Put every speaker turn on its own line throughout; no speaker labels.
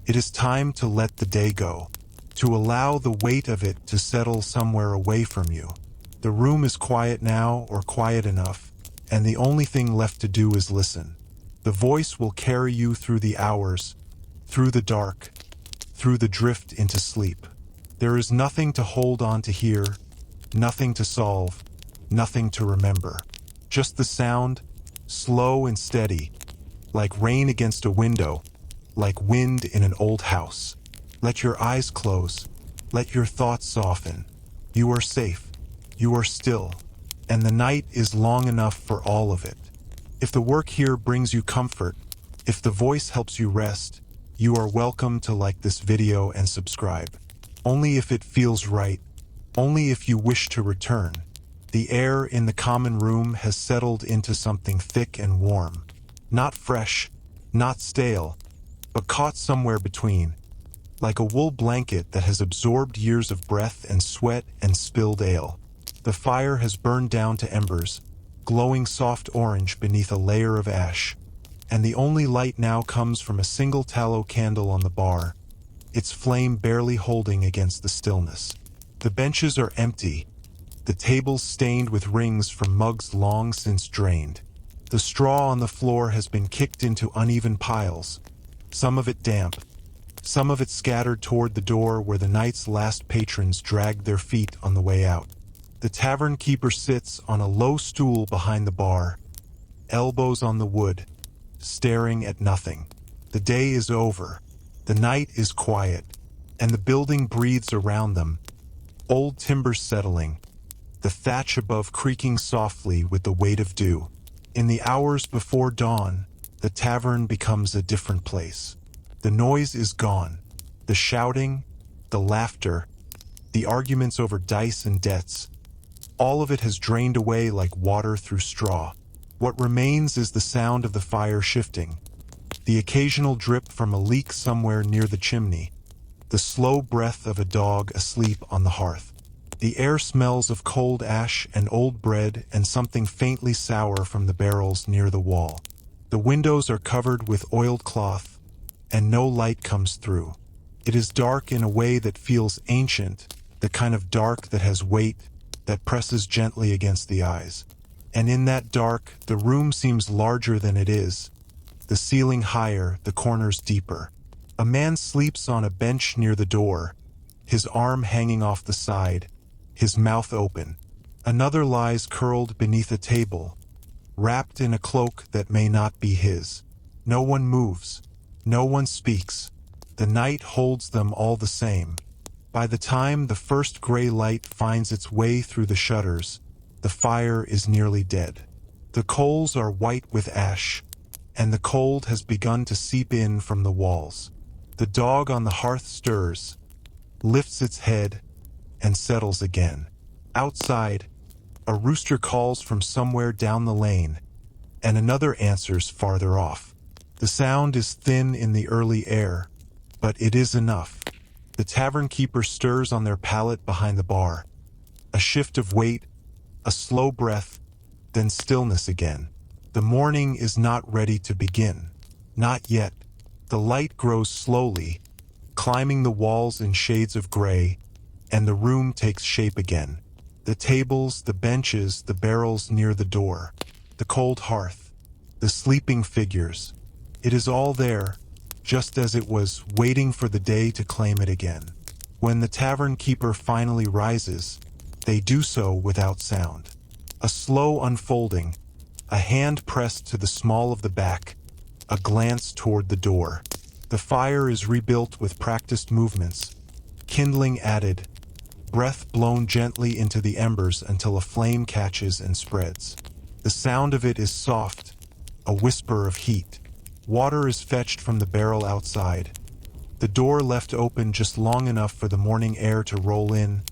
It is time to let the day go, to allow the weight of it to settle somewhere away from you. The room is quiet now, or quiet enough, and the only thing left to do is listen. The voice will carry you through the hours, through the dark, through the drift into sleep. There is nothing to hold on to here, nothing to solve, nothing to remember. Just the sound, slow and steady, like rain against a window, like wind in an old house. Let your eyes close, let your thoughts soften. You are safe, you are still, and the night is long enough for all of it. If the work here brings you comfort, if the voice helps you rest, you are welcome to like this video and subscribe. Only if it feels right, only if you wish to return. The air in the common room has settled into something thick and warm. Not fresh, not stale, but caught somewhere between, like a wool blanket that has absorbed years of breath and sweat and spilled ale. The fire has burned down to embers, glowing soft orange beneath a layer of ash, and the only light now comes from a single tallow candle on the bar, its flame barely holding against the stillness. The benches are empty, the tables stained with rings from mugs long since drained. The straw on the floor has been kicked into uneven piles, some of it damp, some of it scattered toward the door where the night's last patrons dragged their feet on the way out. The tavern keeper sits on a low stool behind the bar, elbows on the wood, staring at nothing. The day is over. The night is quiet, and the building breathes around them, old timbers settling, the thatch above creaking softly with the weight of dew. In the hours before dawn, the tavern becomes a different place. The noise is gone. The shouting, the laughter, the arguments over dice and debts, all of it has drained away like water through straw. What remains is the sound of the fire shifting, the occasional drip from a leak somewhere near the chimney, the slow breath of a dog asleep on the hearth. The air smells of cold ash and old bread and something faintly sour from the barrels near the wall. The windows are covered with oiled cloth, and no light comes through. It is dark in a way that feels ancient, the kind of dark that has weight, that presses gently against the eyes. And in that dark, the room seems larger than it is, the ceiling higher, the corners deeper. A man sleeps on a bench near the door, his arm hanging off the side, his mouth open. Another lies curled beneath a table, wrapped in a cloak that may not be his. No one moves, no one speaks. The night holds them all the same. By the time the first gray light finds its way through the shutters, the fire is nearly dead. The coals are white with ash, and the cold has begun to seep in from the walls. The dog on the hearth stirs, lifts its head, and settles again. Outside, a rooster calls from somewhere down the lane, and another answers farther off. The sound is thin in the early air, but it is enough. The tavern keeper stirs on their pallet behind the bar. A shift of weight, a slow breath, then stillness again. The morning is not ready to begin. Not yet. The light grows slowly, climbing the walls in shades of gray, and the room takes shape again. The tables, the benches, the barrels near the door, the cold hearth, the sleeping figures. It is all there, just as it was, waiting for the day to claim it again. When the tavern keeper finally rises, they do so without sound. A slow unfolding, a hand pressed to the small of the back, a glance toward the door. The fire is rebuilt with practiced movements, kindling added, breath blown gently into the embers until a flame catches and spreads. The sound of it is soft, a whisper of heat. Water is fetched from the barrel outside. The door left open just long enough for the morning air to roll in,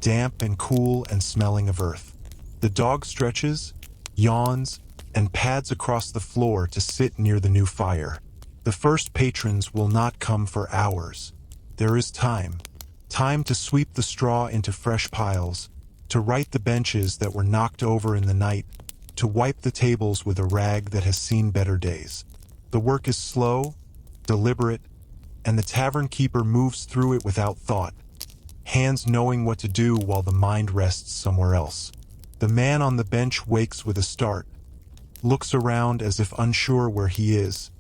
damp and cool and smelling of earth. The dog stretches, yawns, and pads across the floor to sit near the new fire. The first patrons will not come for hours. There is time. Time to sweep the straw into fresh piles, to right the benches that were knocked over in the night, to wipe the tables with a rag that has seen better days. The work is slow, deliberate, and the tavern keeper moves through it without thought, hands knowing what to do while the mind rests somewhere else. The man on the bench wakes with a start, looks around as if unsure where he is,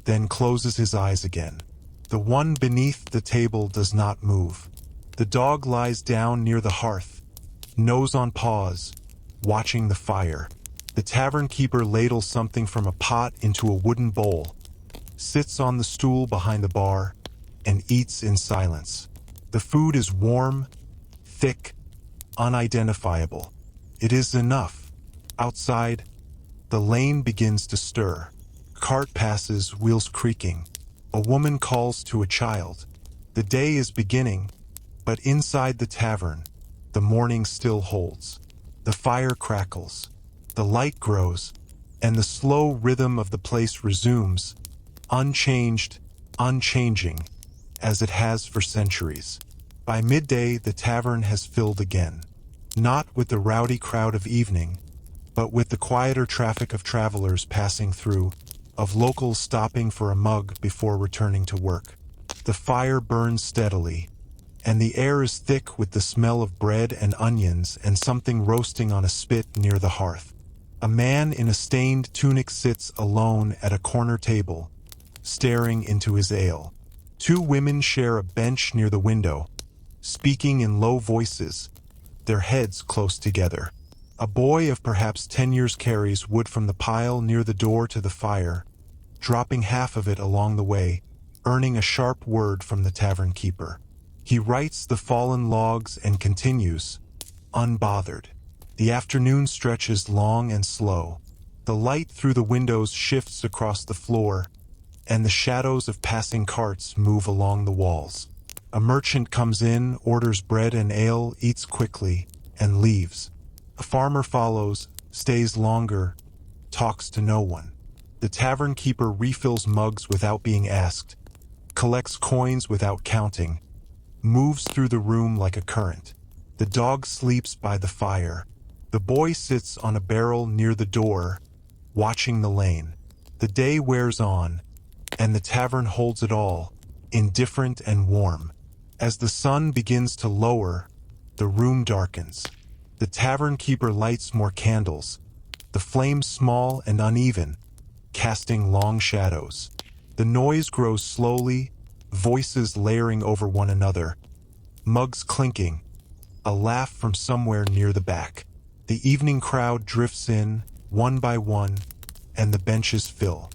then closes his eyes again. The one beneath the table does not move. The dog lies down near the hearth, nose on paws, watching the fire. The tavern keeper ladles something from a pot into a wooden bowl, sits on the stool behind the bar, and eats in silence. The food is warm, thick, unidentifiable. It is enough. Outside, the lane begins to stir. Cart passes, wheels creaking. A woman calls to a child. The day is beginning, but inside the tavern, the morning still holds. The fire crackles, the light grows, and the slow rhythm of the place resumes, unchanged, unchanging, as it has for centuries. By midday, the tavern has filled again, not with the rowdy crowd of evening, but with the quieter traffic of travelers passing through, of locals stopping for a mug before returning to work. The fire burns steadily, and the air is thick with the smell of bread and onions and something roasting on a spit near the hearth. A man in a stained tunic sits alone at a corner table, staring into his ale. Two women share a bench near the window, speaking in low voices, their heads close together. A boy of perhaps 10 years carries wood from the pile near the door to the fire, dropping half of it along the way, earning a sharp word from the tavern keeper. He rights the fallen logs and continues, unbothered. The afternoon stretches long and slow. The light through the windows shifts across the floor, and the shadows of passing carts move along the walls. A merchant comes in, orders bread and ale, eats quickly, and leaves. A farmer follows, stays longer, talks to no one. The tavern keeper refills mugs without being asked, collects coins without counting, moves through the room like a current. The dog sleeps by the fire. The boy sits on a barrel near the door, watching the lane. The day wears on, and the tavern holds it all, indifferent and warm. As the sun begins to lower, the room darkens. The tavern keeper lights more candles, the flames small and uneven, casting long shadows. The noise grows slowly, voices layering over one another, mugs clinking, a laugh from somewhere near the back. The evening crowd drifts in, one by one, and the benches fill.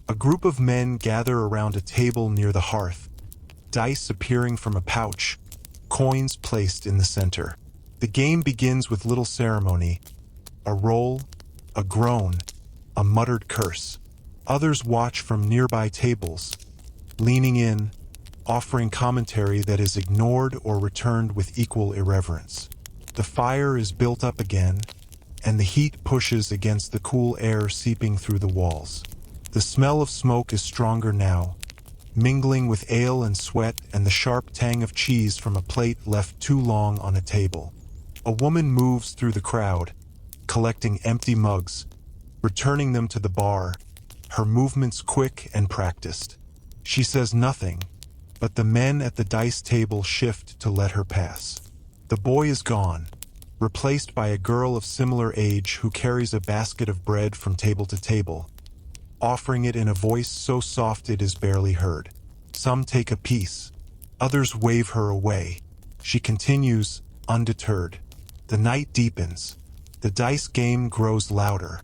A group of men gather around a table near the hearth, dice appearing from a pouch, coins placed in the center. The game begins with little ceremony, a roll, a groan, a muttered curse. Others watch from nearby tables, leaning in, offering commentary that is ignored or returned with equal irreverence. The fire is built up again, and the heat pushes against the cool air seeping through the walls. The smell of smoke is stronger now, mingling with ale and sweat and the sharp tang of cheese from a plate left too long on a table. A woman moves through the crowd, collecting empty mugs, returning them to the bar, her movements quick and practiced. She says nothing, but the men at the dice table shift to let her pass. The boy is gone, replaced by a girl of similar age who carries a basket of bread from table to table, offering it in a voice so soft it is barely heard. Some take a piece, others wave her away. She continues, undeterred. The night deepens. The dice game grows louder.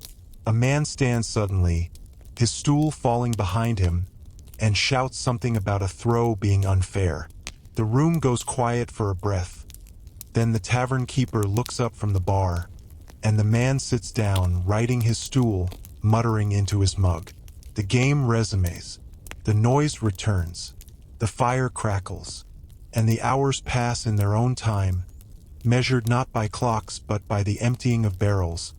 A man stands suddenly, his stool falling behind him, and shouts something about a throw being unfair. The room goes quiet for a breath. Then the tavern keeper looks up from the bar, and the man sits down, righting his stool, muttering into his mug. The game resumes. The noise returns. The fire crackles, and the hours pass in their own time, measured not by clocks but by the emptying of barrels,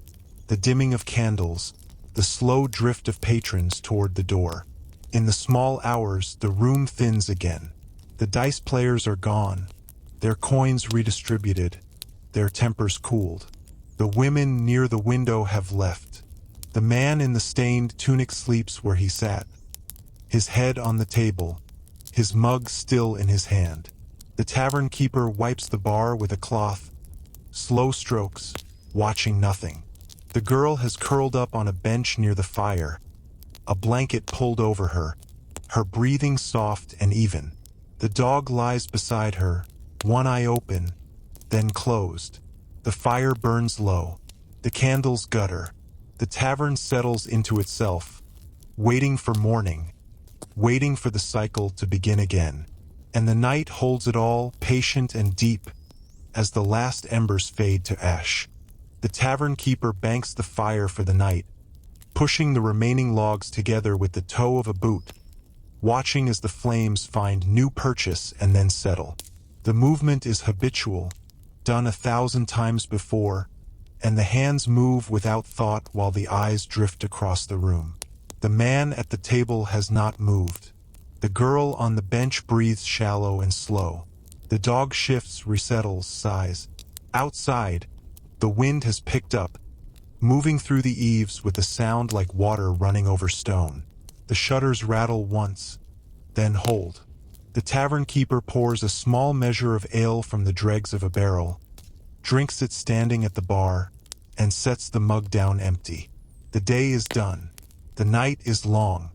the dimming of candles, the slow drift of patrons toward the door. In the small hours, the room thins again. The dice players are gone, their coins redistributed, their tempers cooled. The women near the window have left. The man in the stained tunic sleeps where he sat, his head on the table, his mug still in his hand. The tavern keeper wipes the bar with a cloth, slow strokes, watching nothing. The girl has curled up on a bench near the fire, a blanket pulled over her, her breathing soft and even. The dog lies beside her, one eye open, then closed. The fire burns low. The candles gutter. The tavern settles into itself, waiting for morning, waiting for the cycle to begin again. And the night holds it all, patient and deep, as the last embers fade to ash. The tavern keeper banks the fire for the night, pushing the remaining logs together with the toe of a boot, watching as the flames find new purchase and then settle. The movement is habitual, done 1,000 times before, and the hands move without thought while the eyes drift across the room. The man at the table has not moved. The girl on the bench breathes shallow and slow. The dog shifts, resettles, sighs. Outside, the wind has picked up, moving through the eaves with a sound like water running over stone. The shutters rattle once, then hold. The tavern keeper pours a small measure of ale from the dregs of a barrel, drinks it standing at the bar, and sets the mug down empty. The day is done. The night is long,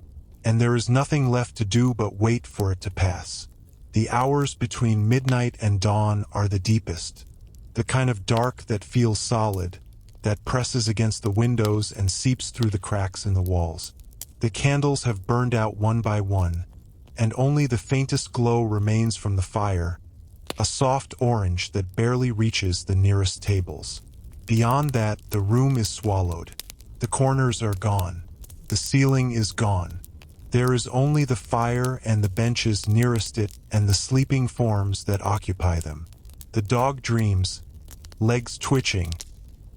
and there is nothing left to do but wait for it to pass. The hours between midnight and dawn are the deepest, the kind of dark that feels solid, that presses against the windows and seeps through the cracks in the walls. The candles have burned out one by one, and only the faintest glow remains from the fire, a soft orange that barely reaches the nearest tables. Beyond that, the room is swallowed. The corners are gone. The ceiling is gone. There is only the fire and the benches nearest it and the sleeping forms that occupy them. The dog dreams, legs twitching,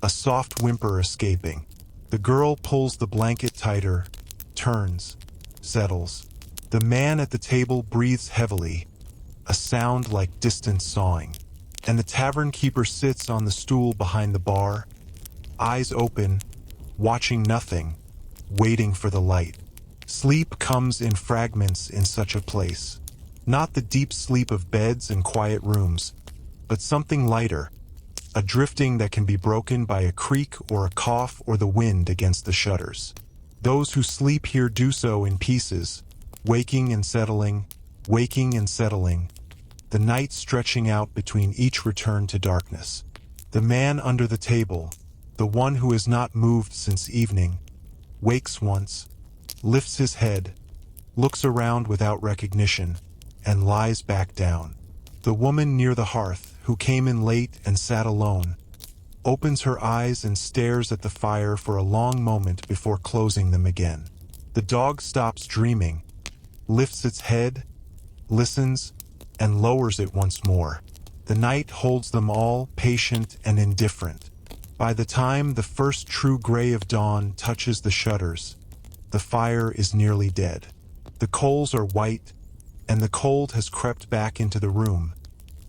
a soft whimper escaping. The girl pulls the blanket tighter, turns, settles. The man at the table breathes heavily, a sound like distant sawing. And the tavern keeper sits on the stool behind the bar, eyes open, watching nothing, waiting for the light. Sleep comes in fragments in such a place. Not the deep sleep of beds and quiet rooms, but something lighter, a drifting that can be broken by a creak or a cough or the wind against the shutters. Those who sleep here do so in pieces, waking and settling, waking and settling, the night stretching out between each return to darkness. The man under the table, the one who has not moved since evening, wakes once, lifts his head, looks around without recognition, and lies back down. The woman near the hearth, who came in late and sat alone, opens her eyes and stares at the fire for a long moment before closing them again. The dog stops dreaming, lifts its head, listens, and lowers it once more. The night holds them all, patient and indifferent. By the time the first true gray of dawn touches the shutters, the fire is nearly dead. The coals are white, and the cold has crept back into the room,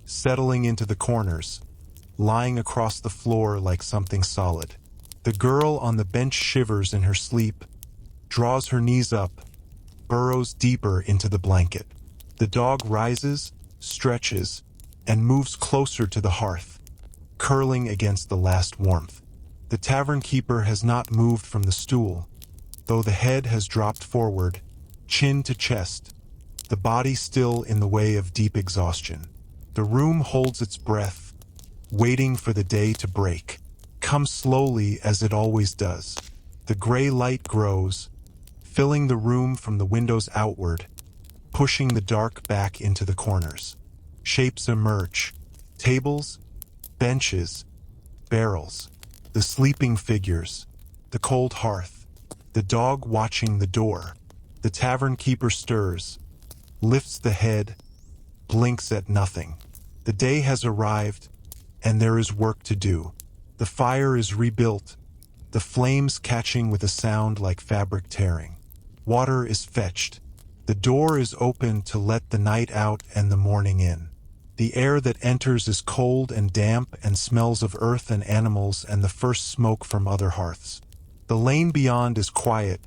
settling into the corners, lying across the floor like something solid. The girl on the bench shivers in her sleep, draws her knees up, burrows deeper into the blanket. The dog rises, stretches, and moves closer to the hearth, curling against the last warmth. The tavern keeper has not moved from the stool, though the head has dropped forward, chin to chest, the body still in the way of deep exhaustion. The room holds its breath, waiting for the day to break. Comes slowly as it always does. The gray light grows, filling the room from the windows outward, pushing the dark back into the corners. Shapes emerge. Tables, benches, barrels, the sleeping figures, the cold hearth, the dog watching the door. The tavern keeper stirs, lifts the head, blinks at nothing. The day has arrived, and there is work to do. The fire is rebuilt, the flames catching with a sound like fabric tearing. Water is fetched. The door is opened to let the night out and the morning in. The air that enters is cold and damp and smells of earth and animals and the first smoke from other hearths. The lane beyond is quiet,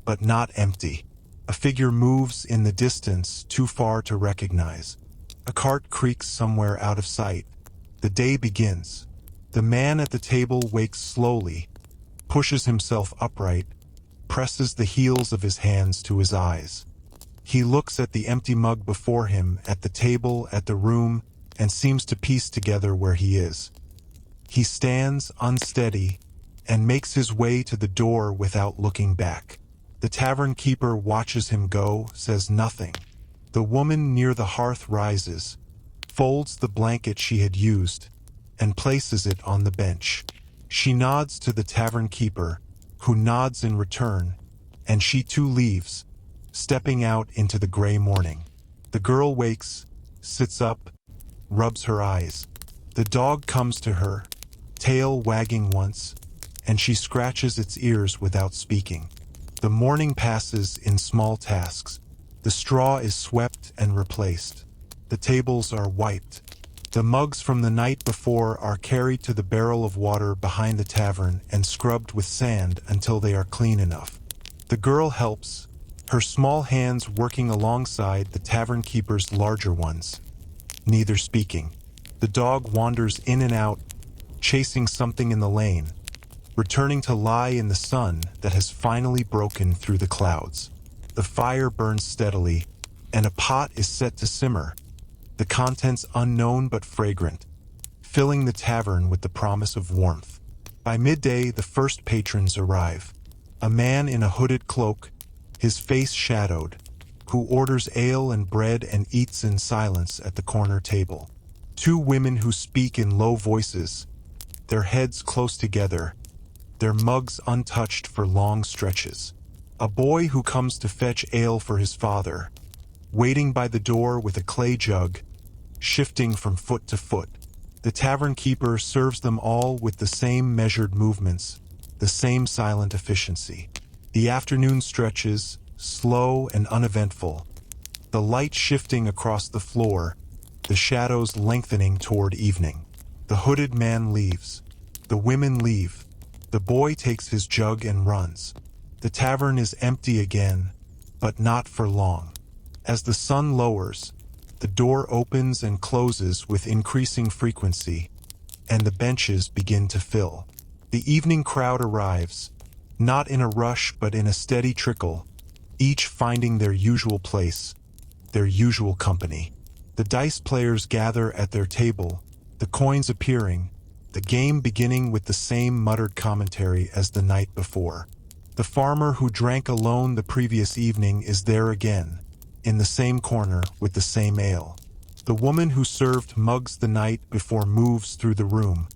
but not empty. A figure moves in the distance, too far to recognize. A cart creaks somewhere out of sight. The day begins. The man at the table wakes slowly, pushes himself upright, presses the heels of his hands to his eyes. He looks at the empty mug before him, at the table, at the room, and seems to piece together where he is. He stands unsteady and makes his way to the door without looking back. The tavern keeper watches him go, says nothing. The woman near the hearth rises, folds the blanket she had used, and places it on the bench. She nods to the tavern keeper, who nods in return, and she too leaves, stepping out into the gray morning. The girl wakes, sits up, rubs her eyes. The dog comes to her, tail wagging once, and she scratches its ears without speaking. The morning passes in small tasks. The straw is swept and replaced. The tables are wiped. The mugs from the night before are carried to the barrel of water behind the tavern and scrubbed with sand until they are clean enough. The girl helps, her small hands working alongside the tavern keeper's larger ones, neither speaking. The dog wanders in and out, chasing something in the lane, returning to lie in the sun that has finally broken through the clouds. The fire burns steadily, and a pot is set to simmer, the contents unknown but fragrant, filling the tavern with the promise of warmth. By midday, the first patrons arrive. A man in a hooded cloak, his face shadowed, who orders ale and bread and eats in silence at the corner table. Two women who speak in low voices, their heads close together, their mugs untouched for long stretches. A boy who comes to fetch ale for his father, waiting by the door with a clay jug, shifting from foot to foot. The tavern keeper serves them all with the same measured movements, the same silent efficiency. The afternoon stretches, slow and uneventful, the light shifting across the floor, the shadows lengthening toward evening. The hooded man leaves. The women leave. The boy takes his jug and runs. The tavern is empty again, but not for long. As the sun lowers, the door opens and closes with increasing frequency, and the benches begin to fill. The evening crowd arrives, not in a rush but in a steady trickle, each finding their usual place, their usual company. The dice players gather at their table, the coins appearing, the game beginning with the same muttered commentary as the night before. The farmer who drank alone the previous evening is there again, in the same corner with the same ale. The woman who served mugs the night before moves through the room,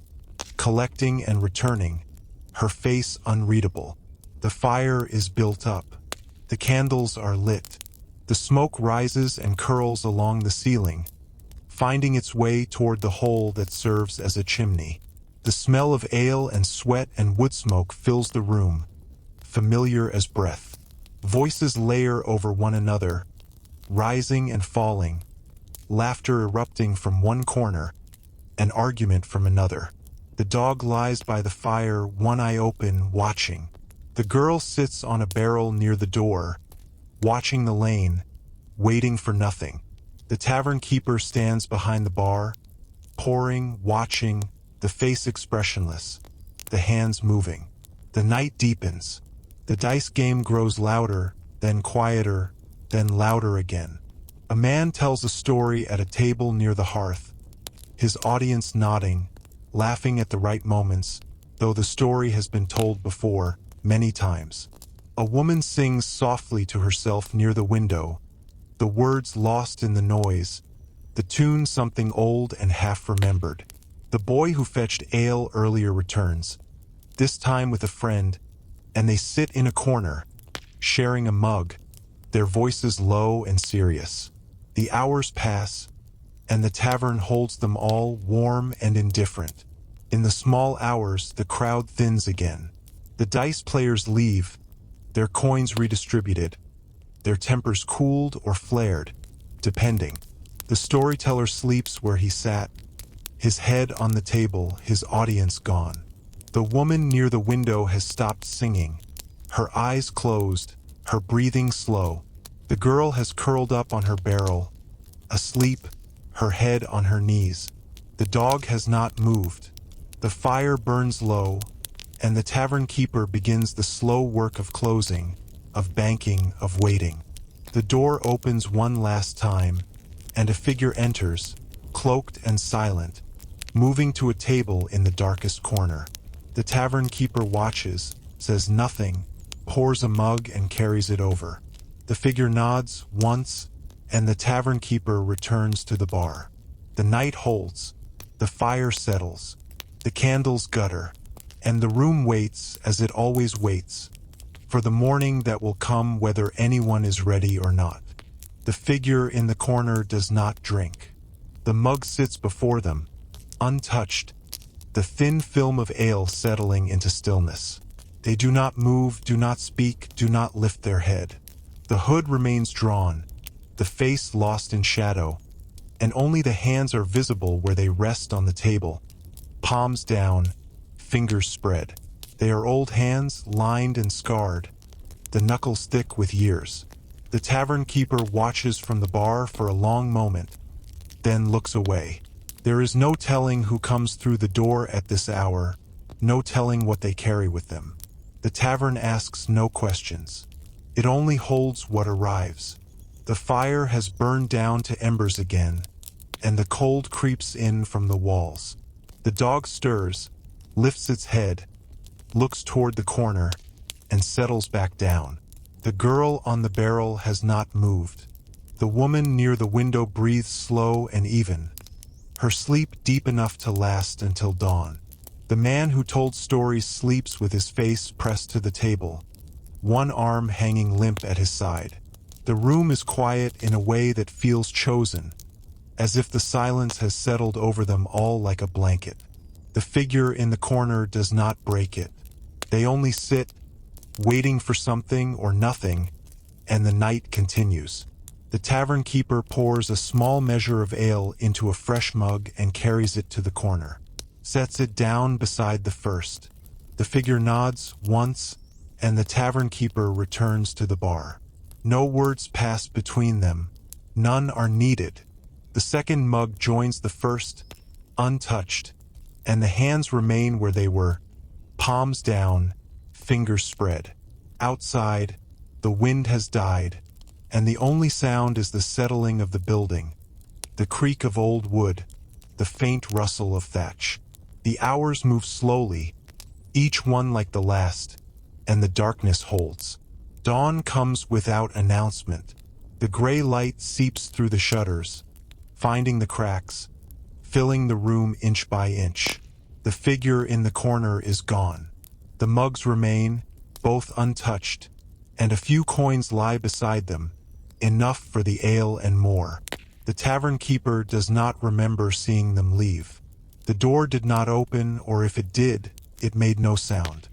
collecting and returning, her face unreadable. The fire is built up. The candles are lit. The smoke rises and curls along the ceiling, finding its way toward the hole that serves as a chimney. The smell of ale and sweat and wood smoke fills the room, familiar as breath. Voices layer over one another, rising and falling, laughter erupting from one corner, an argument from another. The dog lies by the fire, one eye open, watching. The girl sits on a barrel near the door, watching the lane, waiting for nothing. The tavern keeper stands behind the bar, pouring, watching, the face expressionless, the hands moving. The night deepens. The dice game grows louder, then quieter, then louder again. A man tells a story at a table near the hearth, his audience nodding, laughing at the right moments, though the story has been told before, many times. A woman sings softly to herself near the window, the words lost in the noise, the tune something old and half-remembered. The boy who fetched ale earlier returns, this time with a friend, and they sit in a corner, sharing a mug, their voices low and serious. The hours pass, and the tavern holds them all warm and indifferent. In the small hours, the crowd thins again. The dice players leave, their coins redistributed, their tempers cooled or flared, depending. The storyteller sleeps where he sat, his head on the table, his audience gone. The woman near the window has stopped singing, her eyes closed, her breathing slow. The girl has curled up on her barrel, asleep, her head on her knees. The dog has not moved. The fire burns low, and the tavern keeper begins the slow work of closing, of banking, of waiting. The door opens one last time, and a figure enters, cloaked and silent, moving to a table in the darkest corner. The tavern keeper watches, says nothing, pours a mug and carries it over. The figure nods once, and the tavern keeper returns to the bar. The night holds, the fire settles, the candles gutter, and the room waits as it always waits, for the morning that will come whether anyone is ready or not. The figure in the corner does not drink. The mug sits before them, untouched, the thin film of ale settling into stillness. They do not move, do not speak, do not lift their head. The hood remains drawn, the face lost in shadow, and only the hands are visible where they rest on the table, palms down, fingers spread. They are old hands, lined and scarred, the knuckles thick with years. The tavern keeper watches from the bar for a long moment, then looks away. There is no telling who comes through the door at this hour, no telling what they carry with them. The tavern asks no questions. It only holds what arrives. The fire has burned down to embers again, and the cold creeps in from the walls. The dog stirs, lifts its head, looks toward the corner, and settles back down. The girl on the barrel has not moved. The woman near the window breathes slow and even, her sleep deep enough to last until dawn. The man who told stories sleeps with his face pressed to the table, one arm hanging limp at his side. The room is quiet in a way that feels chosen, as if the silence has settled over them all like a blanket. The figure in the corner does not break it. They only sit, waiting for something or nothing, and the night continues. The tavern keeper pours a small measure of ale into a fresh mug and carries it to the corner, sets it down beside the first. The figure nods once, and the tavern keeper returns to the bar. No words pass between them. None are needed. The second mug joins the first, untouched, and the hands remain where they were, palms down, fingers spread. Outside, the wind has died, and the only sound is the settling of the building, the creak of old wood, the faint rustle of thatch. The hours move slowly, each one like the last, and the darkness holds. Dawn comes without announcement. The gray light seeps through the shutters, finding the cracks, filling the room inch by inch. The figure in the corner is gone. The mugs remain, both untouched, and a few coins lie beside them, enough for the ale and more. The tavern keeper does not remember seeing them leave. The door did not open, or if it did, it made no sound.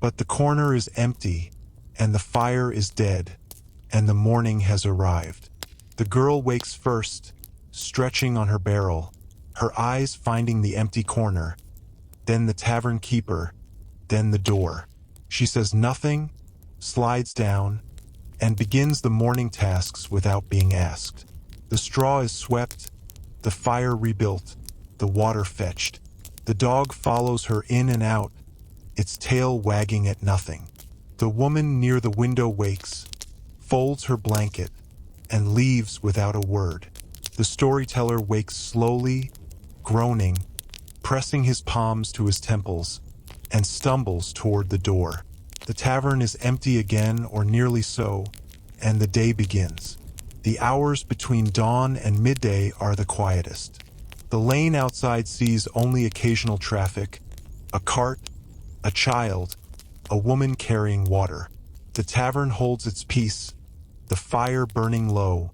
But the corner is empty, and the fire is dead, and the morning has arrived. The girl wakes first, stretching on her barrel, her eyes finding the empty corner, then the tavern keeper, then the door. She says nothing, slides down, and begins the morning tasks without being asked. The straw is swept, the fire rebuilt, the water fetched. The dog follows her in and out, its tail wagging at nothing. The woman near the window wakes, folds her blanket, and leaves without a word. The storyteller wakes slowly, groaning, pressing his palms to his temples, and stumbles toward the door. The tavern is empty again, or nearly so, and the day begins. The hours between dawn and midday are the quietest. The lane outside sees only occasional traffic, a cart, a child, a woman carrying water. The tavern holds its peace, the fire burning low,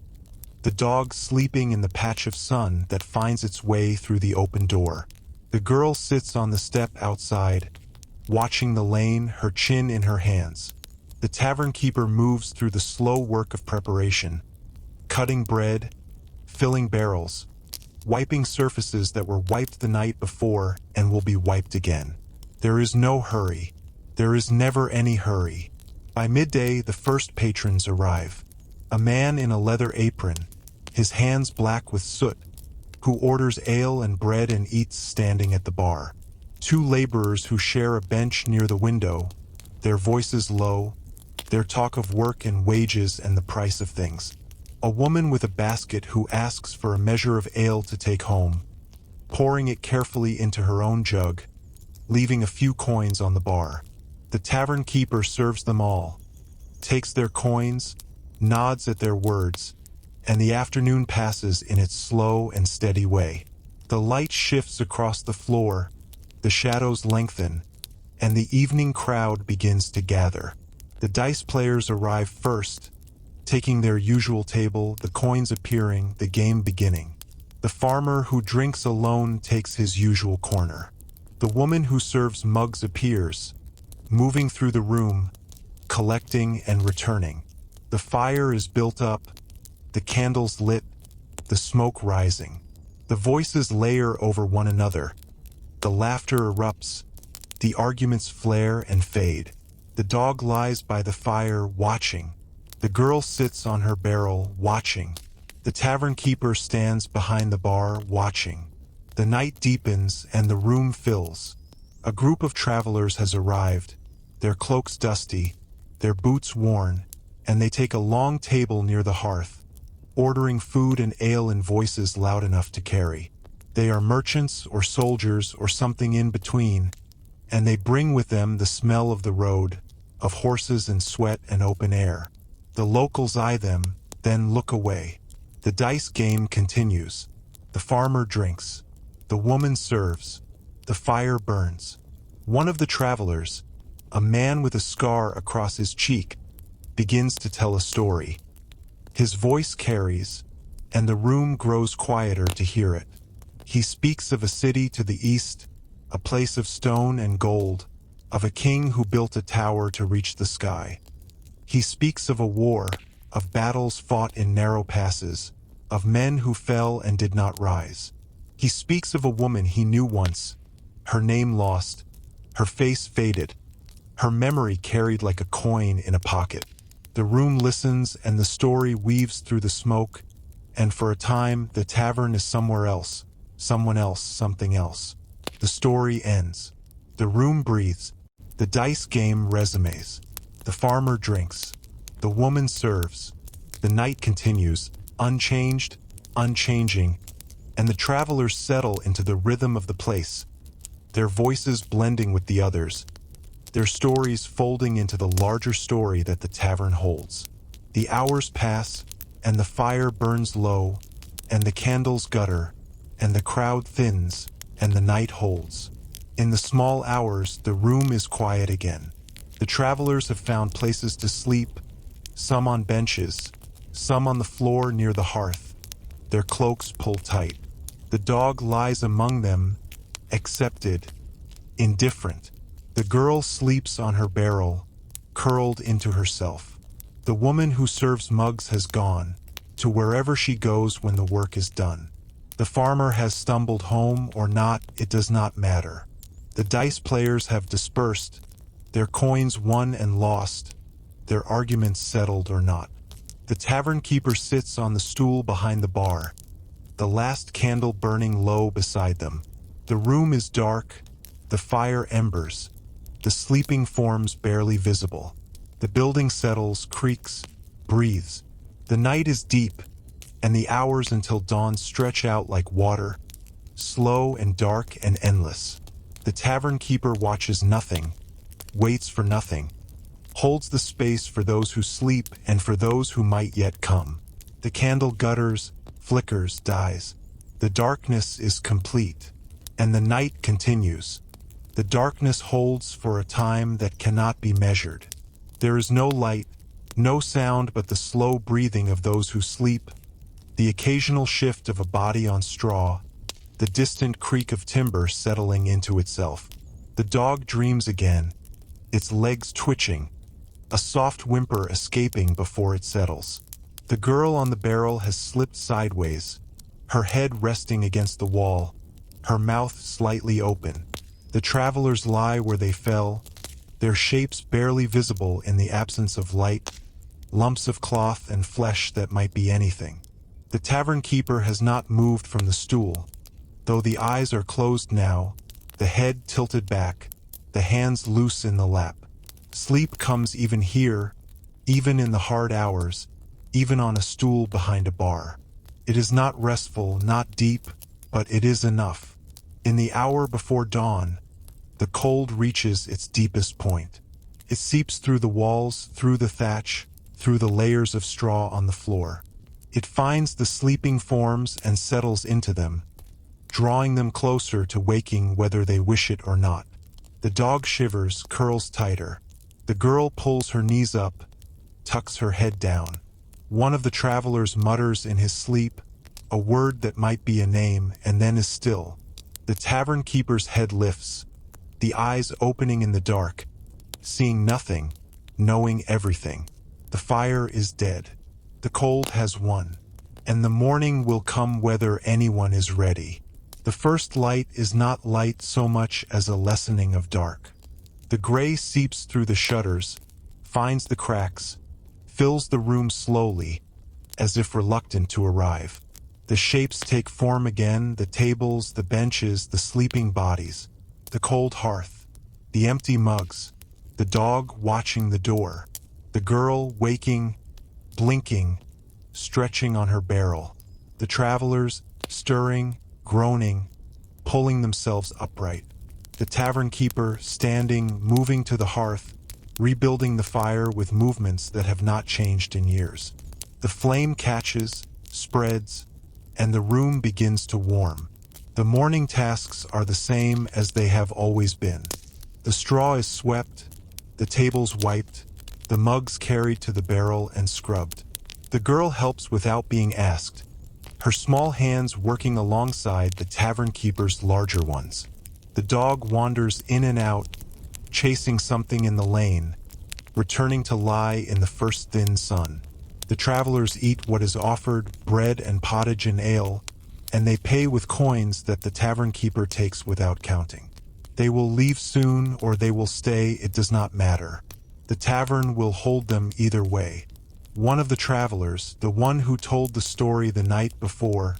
the dog sleeping in the patch of sun that finds its way through the open door. The girl sits on the step outside, watching the lane, her chin in her hands. The tavern keeper moves through the slow work of preparation, cutting bread, filling barrels, wiping surfaces that were wiped the night before and will be wiped again. There is no hurry. There is never any hurry. By midday, the first patrons arrive. A man in a leather apron, his hands black with soot, who orders ale and bread and eats standing at the bar. Two laborers who share a bench near the window, their voices low, their talk of work and wages and the price of things. A woman with a basket who asks for a measure of ale to take home, pouring it carefully into her own jug, leaving a few coins on the bar. The tavern keeper serves them all, takes their coins, nods at their words, and the afternoon passes in its slow and steady way. The light shifts across the floor, the shadows lengthen, and the evening crowd begins to gather. The dice players arrive first, taking their usual table, the coins appearing, the game beginning. The farmer who drinks alone takes his usual corner. The woman who serves mugs appears, moving through the room, collecting and returning. The fire is built up, the candles lit, the smoke rising. The voices layer over one another. The laughter erupts, the arguments flare and fade. The dog lies by the fire, watching. The girl sits on her barrel, watching. The tavern keeper stands behind the bar, watching. The night deepens and the room fills. A group of travelers has arrived, their cloaks dusty, their boots worn, and they take a long table near the hearth, ordering food and ale in voices loud enough to carry. They are merchants or soldiers or something in between, and they bring with them the smell of the road, of horses and sweat and open air. The locals eye them, then look away. The dice game continues. The farmer drinks. The woman serves. The fire burns. One of the travelers, a man with a scar across his cheek, begins to tell a story. His voice carries, and the room grows quieter to hear it. He speaks of a city to the east, a place of stone and gold, of a king who built a tower to reach the sky. He speaks of a war, of battles fought in narrow passes, of men who fell and did not rise. He speaks of a woman he knew once, her name lost, her face faded, her memory carried like a coin in a pocket. The room listens and the story weaves through the smoke, and for a time the tavern is somewhere else, someone else, something else. The story ends. The room breathes. The dice game resumes. The farmer drinks. The woman serves. The night continues, unchanged, unchanging, and the travelers settle into the rhythm of the place, their voices blending with the others, their stories folding into the larger story that the tavern holds. The hours pass, and the fire burns low, and the candles gutter, and the crowd thins, and the night holds. In the small hours, the room is quiet again. The travelers have found places to sleep, some on benches, some on the floor near the hearth, their cloaks pulled tight. The dog lies among them, accepted, indifferent. The girl sleeps on her barrel, curled into herself. The woman who serves mugs has gone, to wherever she goes when the work is done. The farmer has stumbled home or not, it does not matter. The dice players have dispersed, their coins won and lost, their arguments settled or not. The tavern keeper sits on the stool behind the bar, the last candle burning low beside them. The room is dark, the fire embers, the sleeping forms barely visible. The building settles, creaks, breathes. The night is deep, and the hours until dawn stretch out like water, slow and dark and endless. The tavern keeper watches nothing, waits for nothing, holds the space for those who sleep and for those who might yet come. The candle gutters, flickers, dies. The darkness is complete, and the night continues. The darkness holds for a time that cannot be measured. There is no light, no sound but the slow breathing of those who sleep, the occasional shift of a body on straw, the distant creak of timber settling into itself. The dog dreams again, its legs twitching, a soft whimper escaping before it settles. The girl on the barrel has slipped sideways, her head resting against the wall, her mouth slightly open. The travelers lie where they fell, their shapes barely visible in the absence of light, lumps of cloth and flesh that might be anything. The tavern keeper has not moved from the stool, though the eyes are closed now, the head tilted back, the hands loose in the lap. Sleep comes even here, even in the hard hours, even on a stool behind a bar. It is not restful, not deep, but it is enough. In the hour before dawn, the cold reaches its deepest point. It seeps through the walls, through the thatch, through the layers of straw on the floor. It finds the sleeping forms and settles into them, drawing them closer to waking whether they wish it or not. The dog shivers, curls tighter. The girl pulls her knees up, tucks her head down. One of the travelers mutters in his sleep, a word that might be a name, and then is still. The tavern keeper's head lifts, the eyes opening in the dark, seeing nothing, knowing everything. The fire is dead. The cold has won, and the morning will come whether anyone is ready. The first light is not light so much as a lessening of dark. The gray seeps through the shutters, finds the cracks, fills the room slowly, as if reluctant to arrive. The shapes take form again, the tables, the benches, the sleeping bodies, the cold hearth, the empty mugs, the dog watching the door, the girl waking, blinking, stretching on her barrel, the travelers stirring, groaning, pulling themselves upright, the tavern keeper standing, moving to the hearth, rebuilding the fire with movements that have not changed in years. The flame catches, spreads, and the room begins to warm. The morning tasks are the same as they have always been. The straw is swept, the tables wiped, the mugs carried to the barrel and scrubbed. The girl helps without being asked, her small hands working alongside the tavern keeper's larger ones. The dog wanders in and out, chasing something in the lane, returning to lie in the first thin sun. The travelers eat what is offered, bread and pottage and ale, and they pay with coins that the tavern keeper takes without counting. They will leave soon or they will stay, it does not matter. The tavern will hold them either way. One of the travelers, the one who told the story the night before,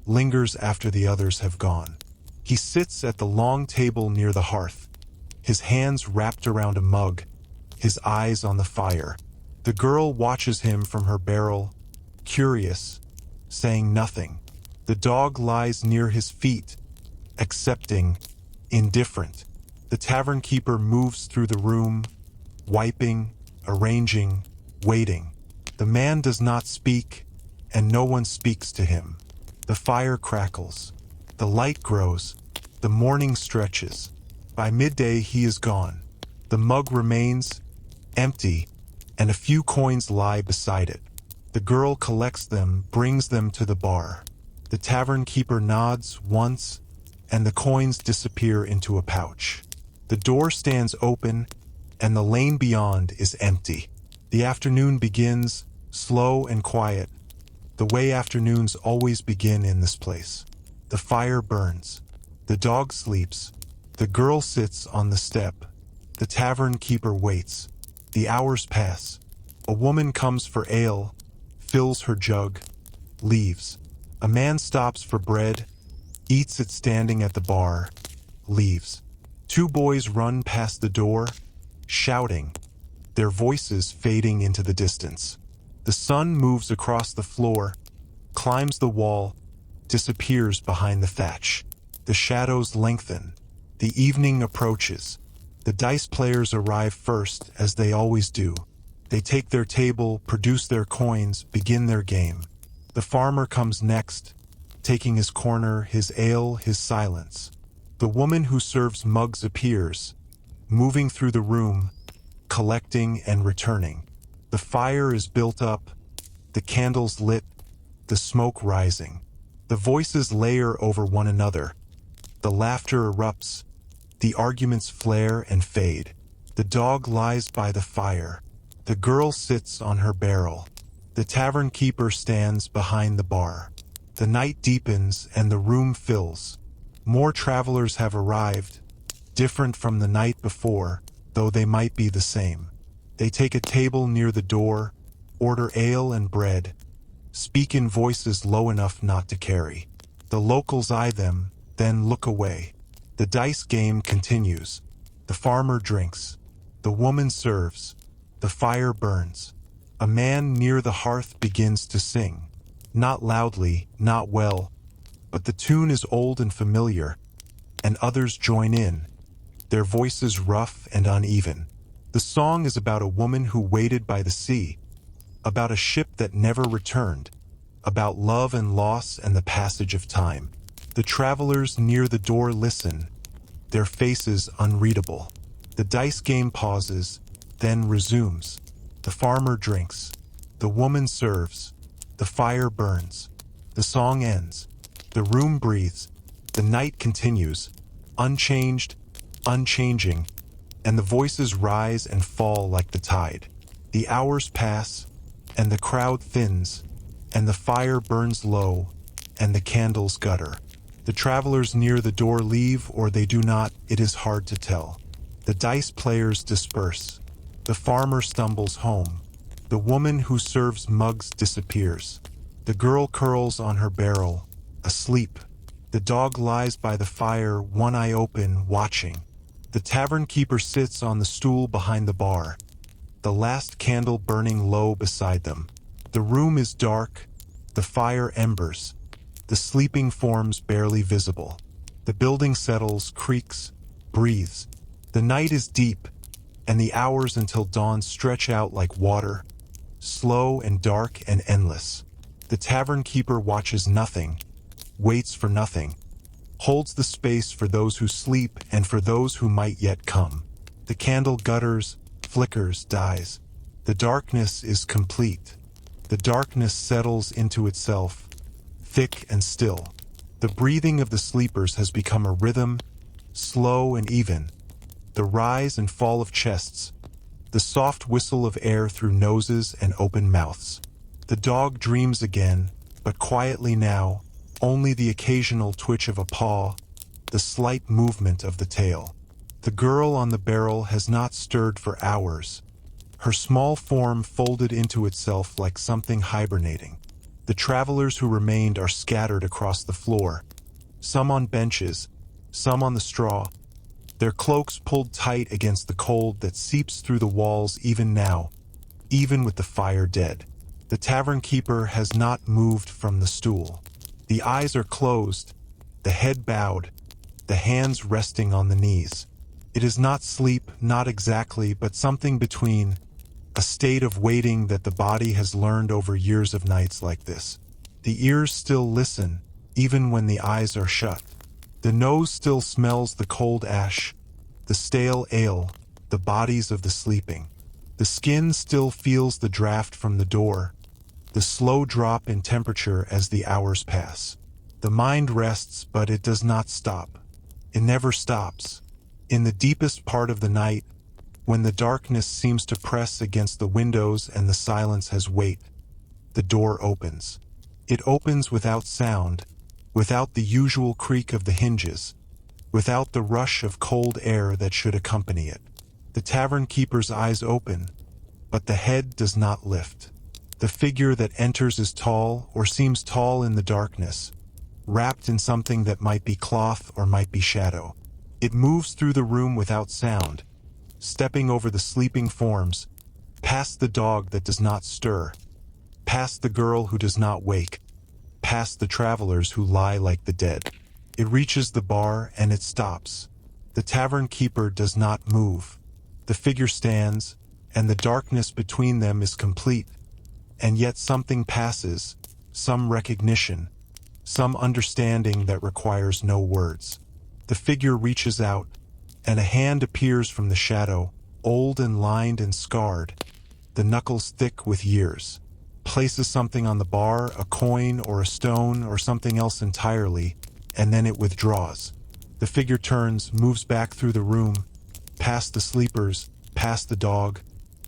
lingers after the others have gone. He sits at the long table near the hearth, his hands wrapped around a mug, his eyes on the fire. The girl watches him from her barrel, curious, saying nothing. The dog lies near his feet, accepting, indifferent. The tavern keeper moves through the room, wiping, arranging, waiting. The man does not speak, and no one speaks to him. The fire crackles. The light grows. The morning stretches. By midday he is gone. The mug remains empty, and a few coins lie beside it. The girl collects them, brings them to the bar. The tavern keeper nods once, and the coins disappear into a pouch. The door stands open, and the lane beyond is empty. The afternoon begins, slow and quiet, the way afternoons always begin in this place. The fire burns. The dog sleeps. The girl sits on the step. The tavern keeper waits. The hours pass. A woman comes for ale, fills her jug, leaves. A man stops for bread, eats it standing at the bar, leaves. Two boys run past the door, shouting, their voices fading into the distance. The sun moves across the floor, climbs the wall, disappears behind the thatch. The shadows lengthen. The evening approaches. The dice players arrive first, as they always do. They take their table, produce their coins, begin their game. The farmer comes next, taking his corner, his ale, his silence. The woman who serves mugs appears, moving through the room, collecting and returning. The fire is built up, the candles lit, the smoke rising. The voices layer over one another. The laughter erupts, the arguments flare and fade. The dog lies by the fire. The girl sits on her barrel. The tavern keeper stands behind the bar. The night deepens and the room fills. More travelers have arrived, different from the night before, though they might be the same. They take a table near the door, order ale and bread, speak in voices low enough not to carry. The locals eye them, then look away. The dice game continues. The farmer drinks. The woman serves. The fire burns. A man near the hearth begins to sing. Not loudly, not well, but the tune is old and familiar, and others join in, their voices rough and uneven. The song is about a woman who waited by the sea, about a ship that never returned, about love and loss and the passage of time. The travelers near the door listen, their faces unreadable. The dice game pauses, then resumes. The farmer drinks. The woman serves. The fire burns. The song ends. The room breathes. The night continues, unchanged, unchanging, and the voices rise and fall like the tide. The hours pass, and the crowd thins, and the fire burns low, and the candles gutter. The travelers near the door leave, or they do not, it is hard to tell. The dice players disperse. The farmer stumbles home. The woman who serves mugs disappears. The girl curls on her barrel, asleep. The dog lies by the fire, one eye open, watching. The tavern keeper sits on the stool behind the bar, the last candle burning low beside them. The room is dark, the fire embers, the sleeping forms barely visible. The building settles, creaks, breathes. The night is deep, and the hours until dawn stretch out like water, slow and dark and endless. The tavern keeper watches nothing, waits for nothing, holds the space for those who sleep and for those who might yet come. The candle gutters, flickers, dies. The darkness is complete. The darkness settles into itself, thick and still. The breathing of the sleepers has become a rhythm, slow and even. The rise and fall of chests, the soft whistle of air through noses and open mouths. The dog dreams again, but quietly now, only the occasional twitch of a paw, the slight movement of the tail. The girl on the barrel has not stirred for hours, her small form folded into itself like something hibernating. The travelers who remained are scattered across the floor, some on benches, some on the straw, their cloaks pulled tight against the cold that seeps through the walls even now, even with the fire dead. The tavern keeper has not moved from the stool. The eyes are closed, the head bowed, the hands resting on the knees. It is not sleep, not exactly, but something between, a state of waiting that the body has learned over years of nights like this. The ears still listen, even when the eyes are shut. The nose still smells the cold ash, the stale ale, the bodies of the sleeping. The skin still feels the draft from the door, the slow drop in temperature as the hours pass. The mind rests, but it does not stop. It never stops. In the deepest part of the night, when the darkness seems to press against the windows and the silence has weight, the door opens. It opens without sound, without the usual creak of the hinges, without the rush of cold air that should accompany it. The tavern keeper's eyes open, but the head does not lift. The figure that enters is tall, or seems tall in the darkness, wrapped in something that might be cloth or might be shadow. It moves through the room without sound, stepping over the sleeping forms, past the dog that does not stir, past the girl who does not wake, past the travelers who lie like the dead. It reaches the bar and it stops. The tavern keeper does not move. The figure stands, and the darkness between them is complete. And yet something passes, some recognition, some understanding that requires no words. The figure reaches out, and a hand appears from the shadow, old and lined and scarred, the knuckles thick with years. Places something on the bar, a coin or a stone or something else entirely, and then it withdraws. The figure turns, moves back through the room, past the sleepers, past the dog,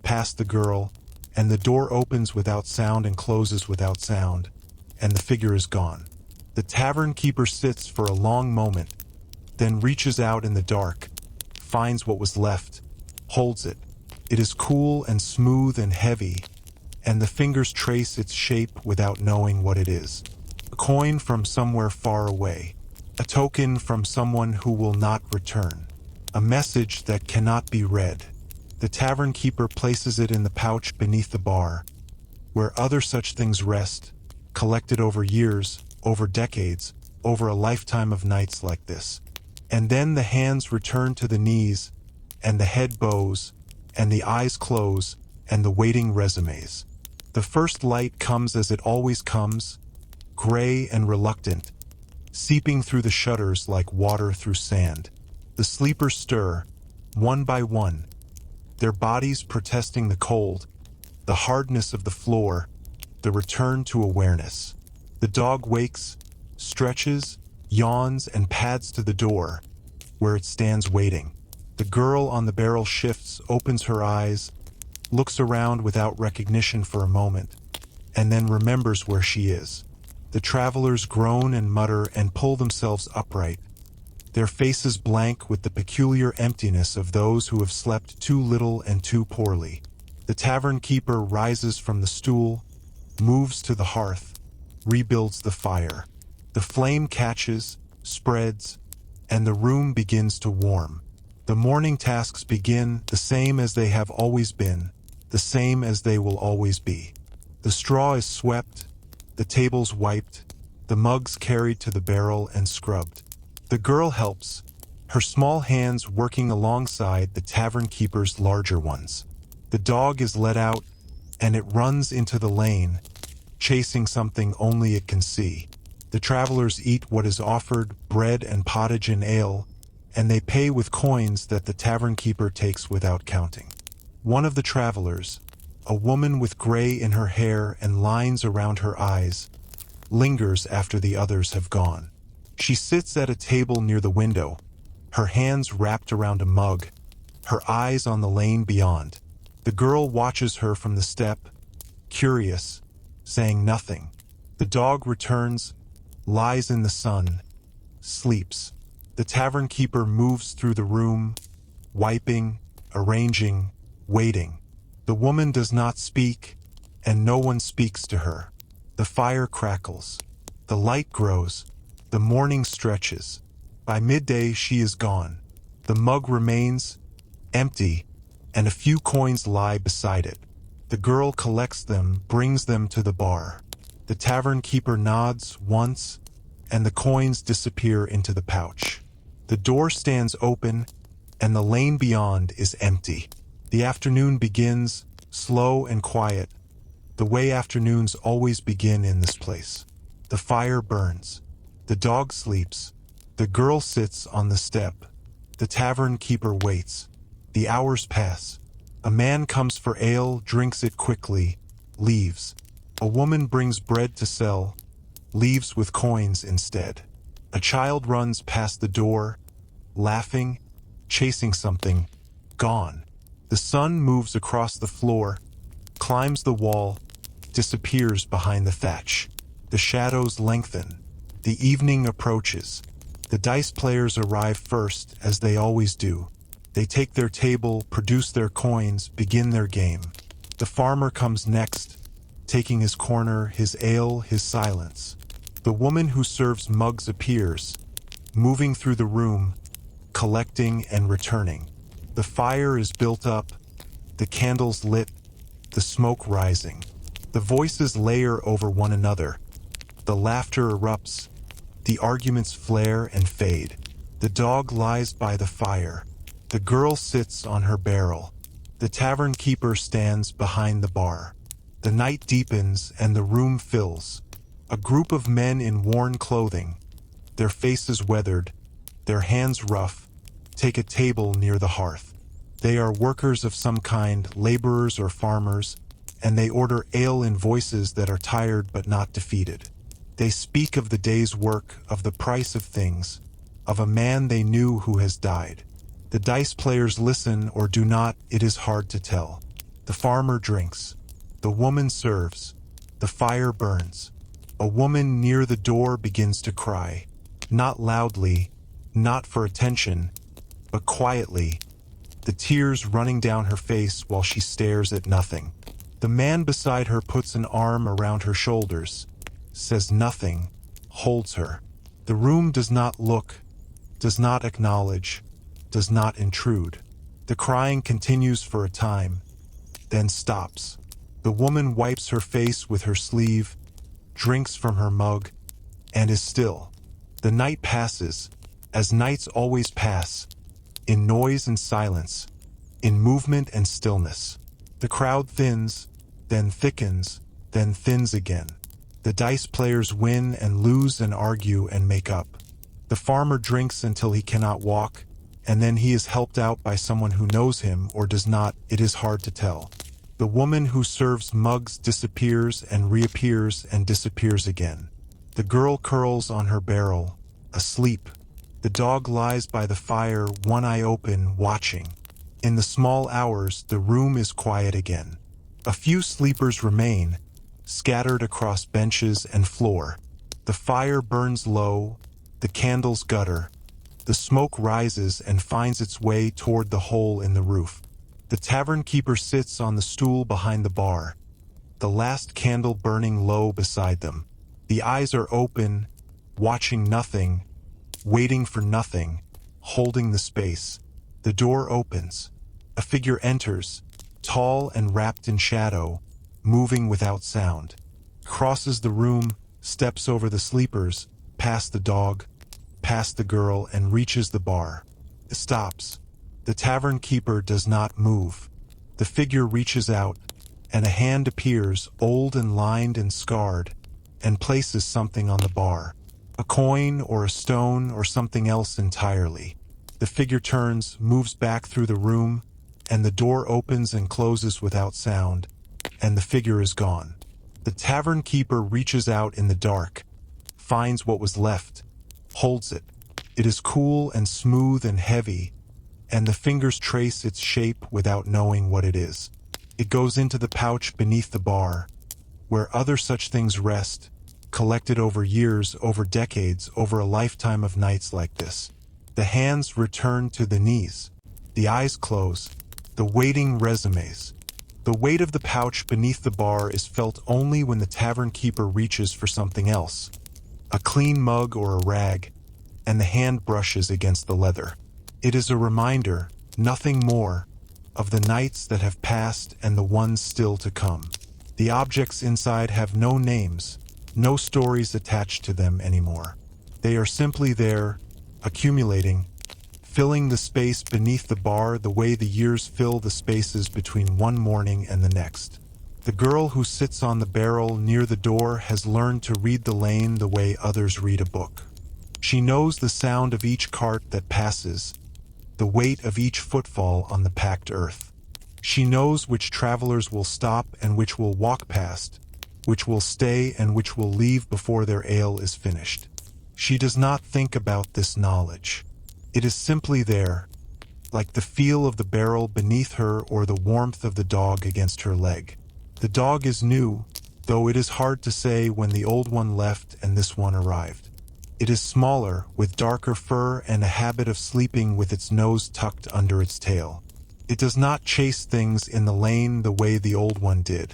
past the girl, and the door opens without sound and closes without sound, and the figure is gone. The tavern keeper sits for a long moment, then reaches out in the dark, finds what was left, holds it. It is cool and smooth and heavy, and the fingers trace its shape without knowing what it is. A coin from somewhere far away. A token from someone who will not return. A message that cannot be read. The tavern keeper places it in the pouch beneath the bar, where other such things rest, collected over years, over decades, over a lifetime of nights like this. And then the hands return to the knees, and the head bows, and the eyes close, and the waiting resumes. The first light comes as it always comes, gray and reluctant, seeping through the shutters like water through sand. The sleepers stir, one by one, their bodies protesting the cold, the hardness of the floor, the return to awareness. The dog wakes, stretches, yawns, and pads to the door, where it stands waiting. The girl on the barrel shifts, opens her eyes, looks around without recognition for a moment, and then remembers where she is. The travelers groan and mutter and pull themselves upright, their faces blank with the peculiar emptiness of those who have slept too little and too poorly. The tavern keeper rises from the stool, moves to the hearth, rebuilds the fire. The flame catches, spreads, and the room begins to warm. The morning tasks begin, the same as they have always been, the same as they will always be. The straw is swept, the tables wiped, the mugs carried to the barrel and scrubbed. The girl helps, her small hands working alongside the tavern keeper's larger ones. The dog is let out, and it runs into the lane, chasing something only it can see. The travelers eat what is offered, bread and pottage and ale, and they pay with coins that the tavern keeper takes without counting. One of the travelers, a woman with gray in her hair and lines around her eyes, lingers after the others have gone. She sits at a table near the window, her hands wrapped around a mug, her eyes on the lane beyond. The girl watches her from the step, curious, saying nothing. The dog returns, lies in the sun, sleeps. The tavern keeper moves through the room, wiping, arranging, waiting. The woman does not speak, and no one speaks to her. The fire crackles. The light grows. The morning stretches. By midday she is gone. The mug remains, empty, and a few coins lie beside it. The girl collects them, brings them to the bar. The tavern keeper nods once, and the coins disappear into the pouch. The door stands open, and the lane beyond is empty. The afternoon begins, slow and quiet, the way afternoons always begin in this place. The fire burns. The dog sleeps. The girl sits on the step. The tavern keeper waits. The hours pass. A man comes for ale, drinks it quickly, leaves. A woman brings bread to sell, leaves with coins instead. A child runs past the door, laughing, chasing something, gone. The sun moves across the floor, climbs the wall, disappears behind the thatch. The shadows lengthen. The evening approaches. The dice players arrive first, as they always do. They take their table, produce their coins, begin their game. The farmer comes next, taking his corner, his ale, his silence. The woman who serves mugs appears, moving through the room, collecting and returning. The fire is built up, the candles lit, the smoke rising. The voices layer over one another. The laughter erupts. The arguments flare and fade. The dog lies by the fire. The girl sits on her barrel. The tavern keeper stands behind the bar. The night deepens and the room fills. A group of men in worn clothing, their faces weathered, their hands rough, take a table near the hearth. They are workers of some kind, laborers or farmers, and they order ale in voices that are tired but not defeated. They speak of the day's work, of the price of things, of a man they knew who has died. The dice players listen or do not, it is hard to tell. The farmer drinks. The woman serves. The fire burns. A woman near the door begins to cry. Not loudly, not for attention, but quietly, the tears running down her face while she stares at nothing. The man beside her puts an arm around her shoulders, says nothing, holds her. The room does not look, does not acknowledge, does not intrude. The crying continues for a time, then stops. The woman wipes her face with her sleeve, drinks from her mug, and is still. The night passes, as nights always pass, in noise and silence, in movement and stillness. The crowd thins, then thickens, then thins again. The dice players win and lose and argue and make up. The farmer drinks until he cannot walk, and then he is helped out by someone who knows him or does not, it is hard to tell. The woman who serves mugs disappears and reappears and disappears again. The girl curls on her barrel, asleep. The dog lies by the fire, one eye open, watching. In the small hours, the room is quiet again. A few sleepers remain, scattered across benches and floor. The fire burns low, the candles gutter. The smoke rises and finds its way toward the hole in the roof. The tavern keeper sits on the stool behind the bar, the last candle burning low beside them. The eyes are open, watching nothing, waiting for nothing, holding the space. The door opens. A figure enters, tall and wrapped in shadow, moving without sound. Crosses the room, steps over the sleepers, past the dog, past the girl, and reaches the bar. It stops. The tavern keeper does not move. The figure reaches out, and a hand appears, old and lined and scarred, and places something on the bar. A coin or a stone or something else entirely. The figure turns, moves back through the room, and the door opens and closes without sound, and the figure is gone. The tavern keeper reaches out in the dark, finds what was left, holds it. It is cool and smooth and heavy, and the fingers trace its shape without knowing what it is. It goes into the pouch beneath the bar, where other such things rest, collected over years, over decades, over a lifetime of nights like this. The hands return to the knees. The eyes close. The waiting resumes. The weight of the pouch beneath the bar is felt only when the tavern keeper reaches for something else, a clean mug or a rag, and the hand brushes against the leather. It is a reminder, nothing more, of the nights that have passed and the ones still to come. The objects inside have no names, no stories attached to them anymore. They are simply there, accumulating, filling the space beneath the bar the way the years fill the spaces between one morning and the next. The girl who sits on the barrel near the door has learned to read the lane the way others read a book. She knows the sound of each cart that passes, the weight of each footfall on the packed earth. She knows which travelers will stop and which will walk past, which will stay and which will leave before their ale is finished. She does not think about this knowledge. It is simply there, like the feel of the barrel beneath her or the warmth of the dog against her leg. The dog is new, though it is hard to say when the old one left and this one arrived. It is smaller, with darker fur and a habit of sleeping with its nose tucked under its tail. It does not chase things in the lane the way the old one did.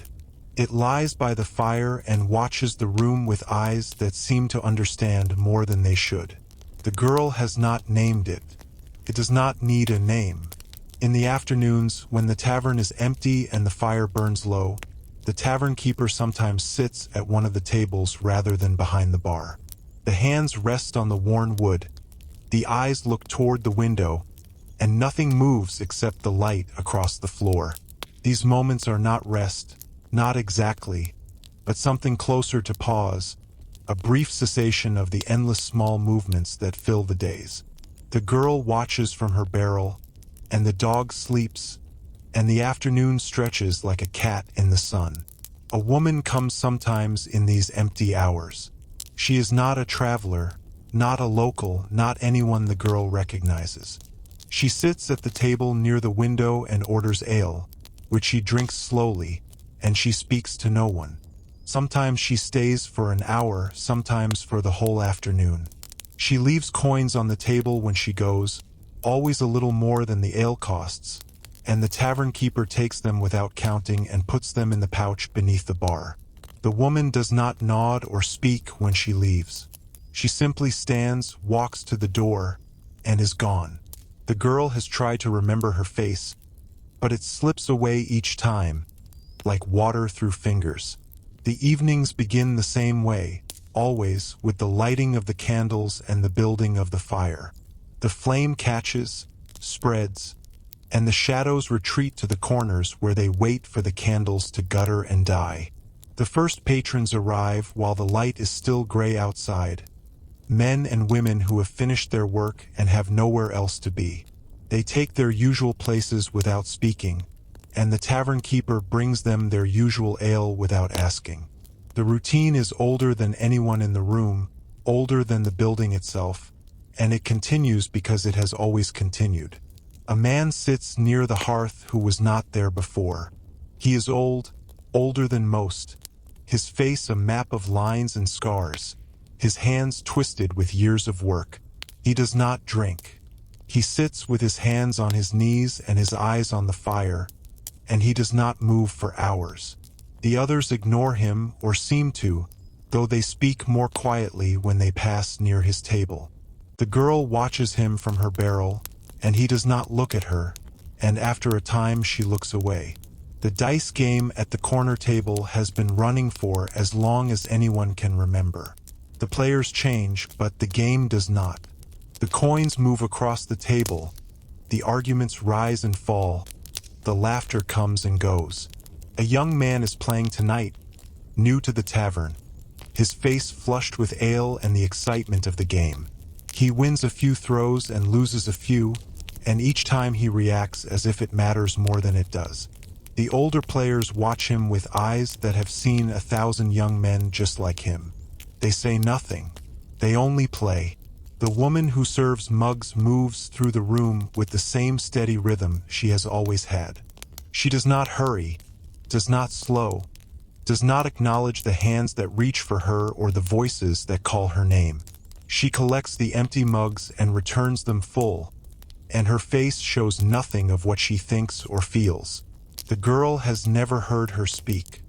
It lies by the fire and watches the room with eyes that seem to understand more than they should. The girl has not named it. It does not need a name. In the afternoons, when the tavern is empty and the fire burns low, the tavern keeper sometimes sits at one of the tables rather than behind the bar. The hands rest on the worn wood, the eyes look toward the window, and nothing moves except the light across the floor. These moments are not rest, not exactly, but something closer to pause, a brief cessation of the endless small movements that fill the days. The girl watches from her barrel, and the dog sleeps, and the afternoon stretches like a cat in the sun. A woman comes sometimes in these empty hours. She is not a traveler, not a local, not anyone the girl recognizes. She sits at the table near the window and orders ale, which she drinks slowly, and she speaks to no one. Sometimes she stays for an hour, sometimes for the whole afternoon. She leaves coins on the table when she goes, always a little more than the ale costs, and the tavern keeper takes them without counting and puts them in the pouch beneath the bar. The woman does not nod or speak when she leaves. She simply stands, walks to the door, and is gone. The girl has tried to remember her face, but it slips away each time, like water through fingers. The evenings begin the same way, always with the lighting of the candles and the building of the fire. The flame catches, spreads, and the shadows retreat to the corners where they wait for the candles to gutter and die. The first patrons arrive while the light is still gray outside. Men and women who have finished their work and have nowhere else to be. They take their usual places without speaking, and the tavern keeper brings them their usual ale without asking. The routine is older than anyone in the room, older than the building itself, and it continues because it has always continued. A man sits near the hearth who was not there before. He is old, older than most, his face a map of lines and scars, his hands twisted with years of work. He does not drink. He sits with his hands on his knees and his eyes on the fire, and he does not move for hours. The others ignore him or seem to, though they speak more quietly when they pass near his table. The girl watches him from her barrel, and he does not look at her, and after a time she looks away. The dice game at the corner table has been running for as long as anyone can remember. The players change, but the game does not. The coins move across the table, the arguments rise and fall, the laughter comes and goes. A young man is playing tonight, new to the tavern, his face flushed with ale and the excitement of the game. He wins a few throws and loses a few, and each time he reacts as if it matters more than it does. The older players watch him with eyes that have seen 1,000 young men just like him. They say nothing. They only play. The woman who serves mugs moves through the room with the same steady rhythm she has always had. She does not hurry, does not slow, does not acknowledge the hands that reach for her or the voices that call her name. She collects the empty mugs and returns them full, and her face shows nothing of what she thinks or feels. The girl has never heard her speak.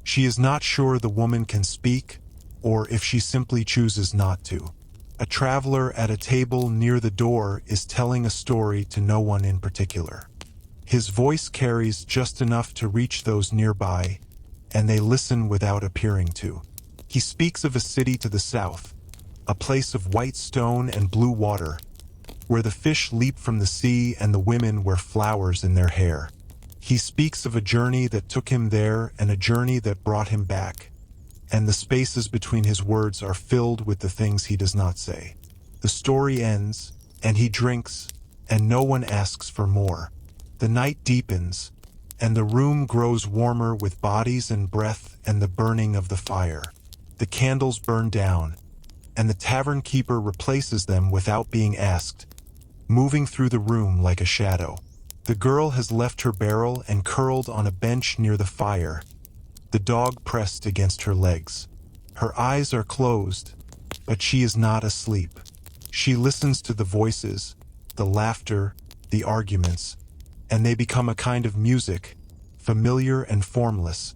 She is not sure the woman can speak, or if she simply chooses not to. A traveler at a table near the door is telling a story to no one in particular. His voice carries just enough to reach those nearby, and they listen without appearing to. He speaks of a city to the south, a place of white stone and blue water, where the fish leap from the sea and the women wear flowers in their hair. He speaks of a journey that took him there and a journey that brought him back, and the spaces between his words are filled with the things he does not say. The story ends, and he drinks, and no one asks for more. The night deepens, and the room grows warmer with bodies and breath and the burning of the fire. The candles burn down, and the tavern keeper replaces them without being asked, moving through the room like a shadow. The girl has left her barrel and curled on a bench near the fire, the dog pressed against her legs. Her eyes are closed, but she is not asleep. She listens to the voices, the laughter, the arguments, and they become a kind of music, familiar and formless,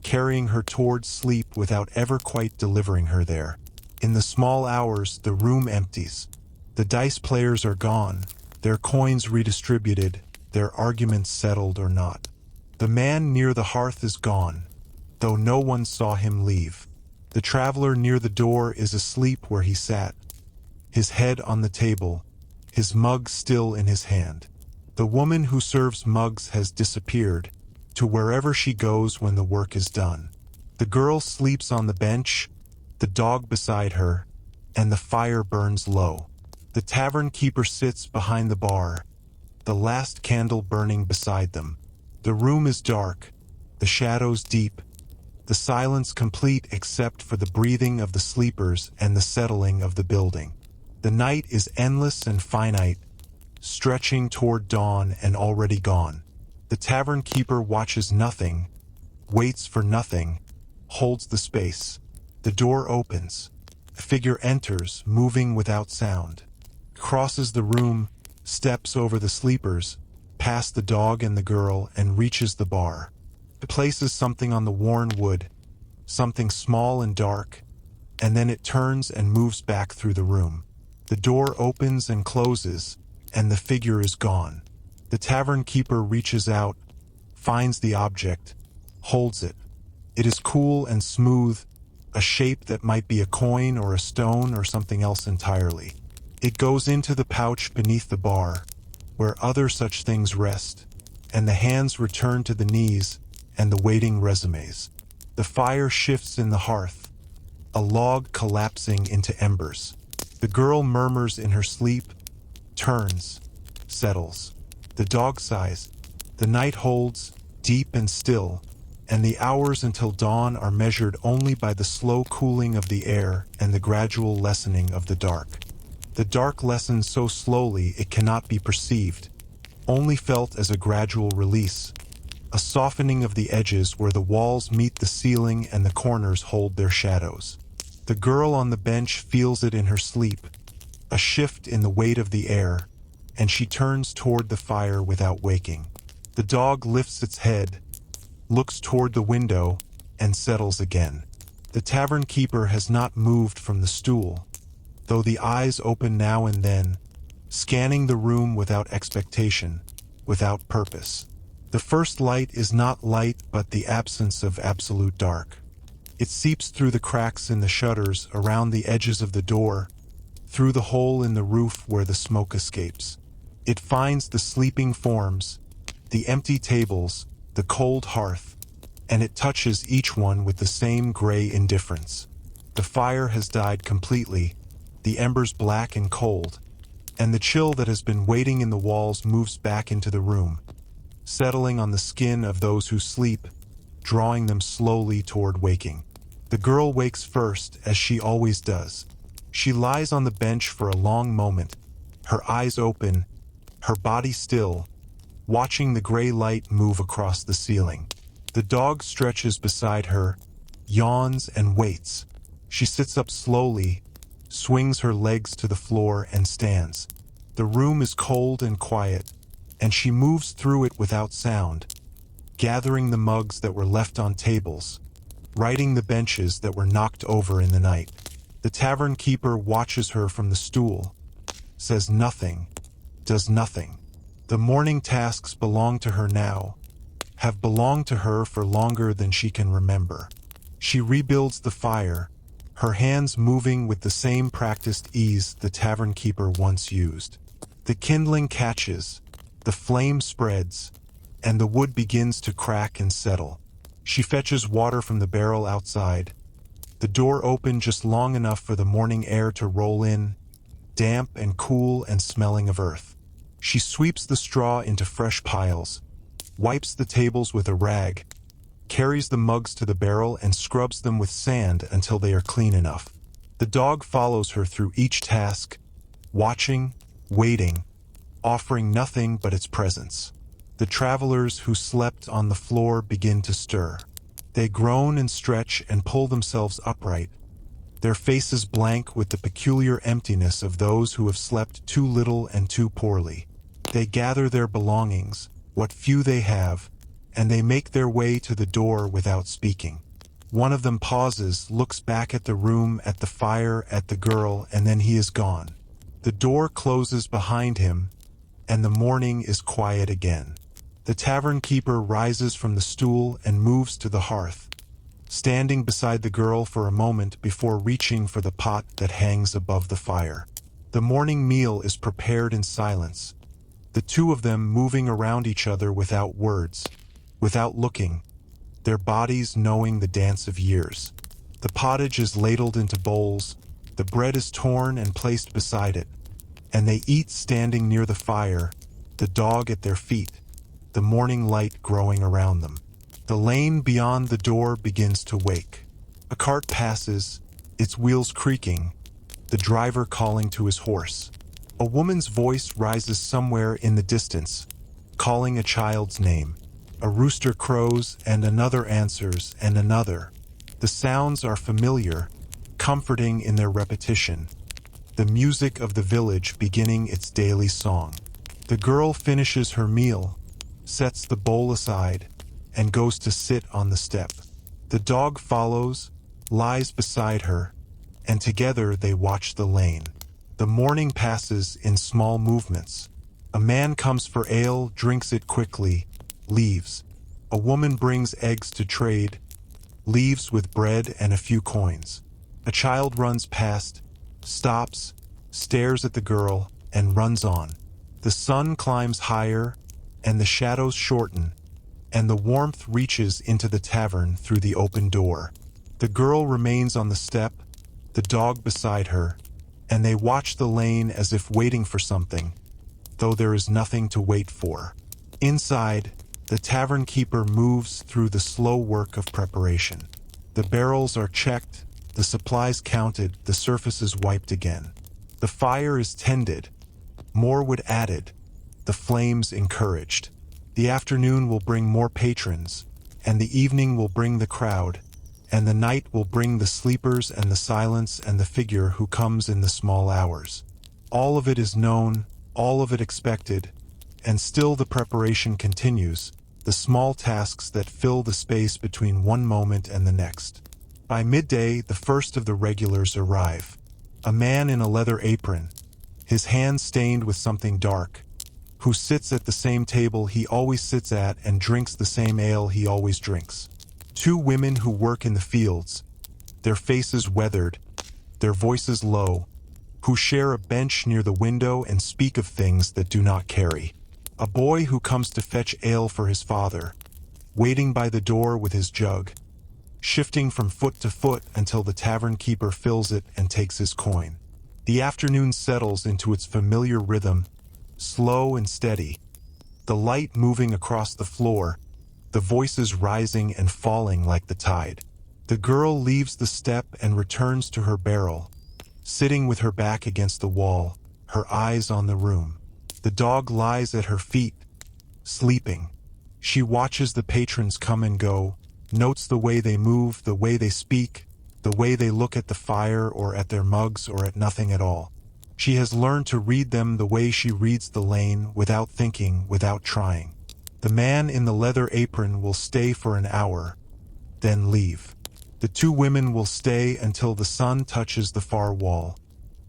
carrying her towards sleep without ever quite delivering her there. In the small hours, the room empties. The dice players are gone, their coins redistributed, their arguments settled or not. The man near the hearth is gone, though no one saw him leave. The traveler near the door is asleep where he sat, his head on the table, his mug still in his hand. The woman who serves mugs has disappeared, to wherever she goes when the work is done. The girl sleeps on the bench, the dog beside her, and the fire burns low. The tavern keeper sits behind the bar, the last candle burning beside them. The room is dark, the shadows deep, the silence complete except for the breathing of the sleepers and the settling of the building. The night is endless and finite, stretching toward dawn and already gone. The tavern keeper watches nothing, waits for nothing, holds the space. The door opens. A figure enters, moving without sound, crosses the room, steps over the sleepers, past the dog and the girl and reaches the bar. It places something on the worn wood, something small and dark, and then it turns and moves back through the room. The door opens and closes, and the figure is gone. The tavern keeper reaches out, finds the object, holds it. It is cool and smooth, a shape that might be a coin or a stone or something else entirely. It goes into the pouch beneath the bar, where other such things rest, and the hands return to the knees and the waiting resumes. The fire shifts in the hearth, a log collapsing into embers. The girl murmurs in her sleep, turns, settles. The dog sighs. The night holds, deep and still, and the hours until dawn are measured only by the slow cooling of the air and the gradual lessening of the dark. The dark lessens so slowly it cannot be perceived, only felt as a gradual release, a softening of the edges where the walls meet the ceiling and the corners hold their shadows. The girl on the bench feels it in her sleep, a shift in the weight of the air, and she turns toward the fire without waking. The dog lifts its head, looks toward the window, and settles again. The tavern keeper has not moved from the stool, though the eyes open now and then, scanning the room without expectation, without purpose. The first light is not light but the absence of absolute dark. It seeps through the cracks in the shutters around the edges of the door, through the hole in the roof where the smoke escapes. It finds the sleeping forms, the empty tables, the cold hearth, and it touches each one with the same gray indifference. The fire has died completely, the embers black and cold, and the chill that has been waiting in the walls moves back into the room, settling on the skin of those who sleep, drawing them slowly toward waking. The girl wakes first, as she always does. She lies on the bench for a long moment, her eyes open, her body still, watching the gray light move across the ceiling. The dog stretches beside her, yawns and waits. She sits up slowly, swings her legs to the floor and stands. The room is cold and quiet, and she moves through it without sound, gathering the mugs that were left on tables, righting the benches that were knocked over in the night. The tavern keeper watches her from the stool, says nothing, does nothing. The morning tasks belong to her now, have belonged to her for longer than she can remember. She rebuilds the fire, her hands moving with the same practiced ease the tavern keeper once used. The kindling catches, the flame spreads, and the wood begins to crack and settle. She fetches water from the barrel outside. The door opened just long enough for the morning air to roll in, damp and cool and smelling of earth. She sweeps the straw into fresh piles, wipes the tables with a rag, carries the mugs to the barrel and scrubs them with sand until they are clean enough. The dog follows her through each task, watching, waiting, offering nothing but its presence. The travelers who slept on the floor begin to stir. They groan and stretch and pull themselves upright, their faces blank with the peculiar emptiness of those who have slept too little and too poorly. They gather their belongings, what few they have, and they make their way to the door without speaking. One of them pauses, looks back at the room, at the fire, at the girl, and then he is gone. The door closes behind him, and the morning is quiet again. The tavern keeper rises from the stool and moves to the hearth, standing beside the girl for a moment before reaching for the pot that hangs above the fire. The morning meal is prepared in silence, the two of them moving around each other without words, without looking, their bodies knowing the dance of years. The pottage is ladled into bowls, the bread is torn and placed beside it, and they eat standing near the fire, the dog at their feet, the morning light growing around them. The lane beyond the door begins to wake. A cart passes, its wheels creaking, the driver calling to his horse. A woman's voice rises somewhere in the distance, calling a child's name. A rooster crows and another answers and another. The sounds are familiar, comforting in their repetition. The music of the village beginning its daily song. The girl finishes her meal, sets the bowl aside, and goes to sit on the step. The dog follows, lies beside her, and together they watch the lane. The morning passes in small movements. A man comes for ale, drinks it quickly, leaves. A woman brings eggs to trade, leaves with bread and a few coins. A child runs past, stops, stares at the girl, and runs on. The sun climbs higher, and the shadows shorten, and the warmth reaches into the tavern through the open door. The girl remains on the step, the dog beside her, and they watch the lane as if waiting for something, though there is nothing to wait for. Inside, the tavern keeper moves through the slow work of preparation. The barrels are checked, the supplies counted, the surfaces wiped again. The fire is tended, more wood added, the flames encouraged. The afternoon will bring more patrons, and the evening will bring the crowd, and the night will bring the sleepers and the silence and the figure who comes in the small hours. All of it is known, all of it expected, and still the preparation continues, the small tasks that fill the space between one moment and the next. By midday, the first of the regulars arrive. A man in a leather apron, his hands stained with something dark, who sits at the same table he always sits at and drinks the same ale he always drinks. Two women who work in the fields, their faces weathered, their voices low, who share a bench near the window and speak of things that do not carry. A boy who comes to fetch ale for his father, waiting by the door with his jug, shifting from foot to foot until the tavern keeper fills it and takes his coin. The afternoon settles into its familiar rhythm, slow and steady, the light moving across the floor, the voices rising and falling like the tide. The girl leaves the step and returns to her barrel, sitting with her back against the wall, her eyes on the room. The dog lies at her feet, sleeping. She watches the patrons come and go, notes the way they move, the way they speak, the way they look at the fire or at their mugs or at nothing at all. She has learned to read them the way she reads the lane, without thinking, without trying. The man in the leather apron will stay for an hour, then leave. The two women will stay until the sun touches the far wall,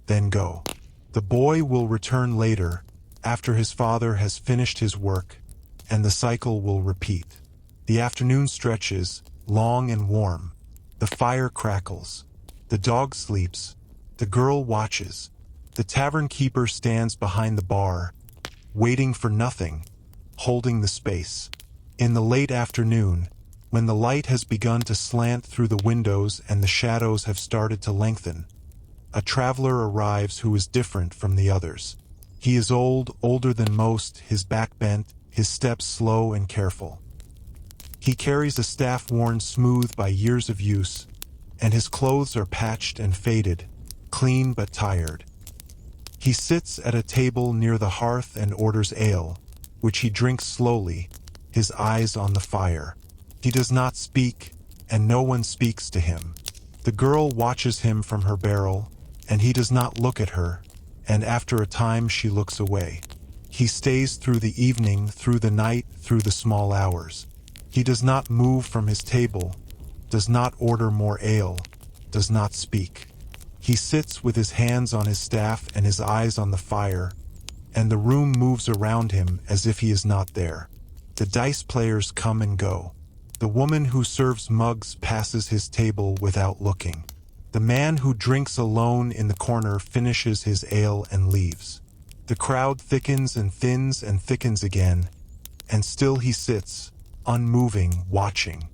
then go. The boy will return later, after his father has finished his work, and the cycle will repeat. The afternoon stretches, long and warm. The fire crackles. The dog sleeps. The girl watches. The tavern keeper stands behind the bar, waiting for nothing, holding the space. In the late afternoon, when the light has begun to slant through the windows and the shadows have started to lengthen, a traveler arrives who is different from the others. He is old, older than most, his back bent, his steps slow and careful. He carries a staff worn smooth by years of use, and his clothes are patched and faded, clean but tired. He sits at a table near the hearth and orders ale, which he drinks slowly, his eyes on the fire. He does not speak, and no one speaks to him. The girl watches him from her barrel, and he does not look at her, and after a time she looks away. He stays through the evening, through the night, through the small hours. He does not move from his table, does not order more ale, does not speak. He sits with his hands on his staff and his eyes on the fire, and the room moves around him as if he is not there. The dice players come and go. The woman who serves mugs passes his table without looking. The man who drinks alone in the corner finishes his ale and leaves. The crowd thickens and thickens again, and still he sits, unmoving, watching.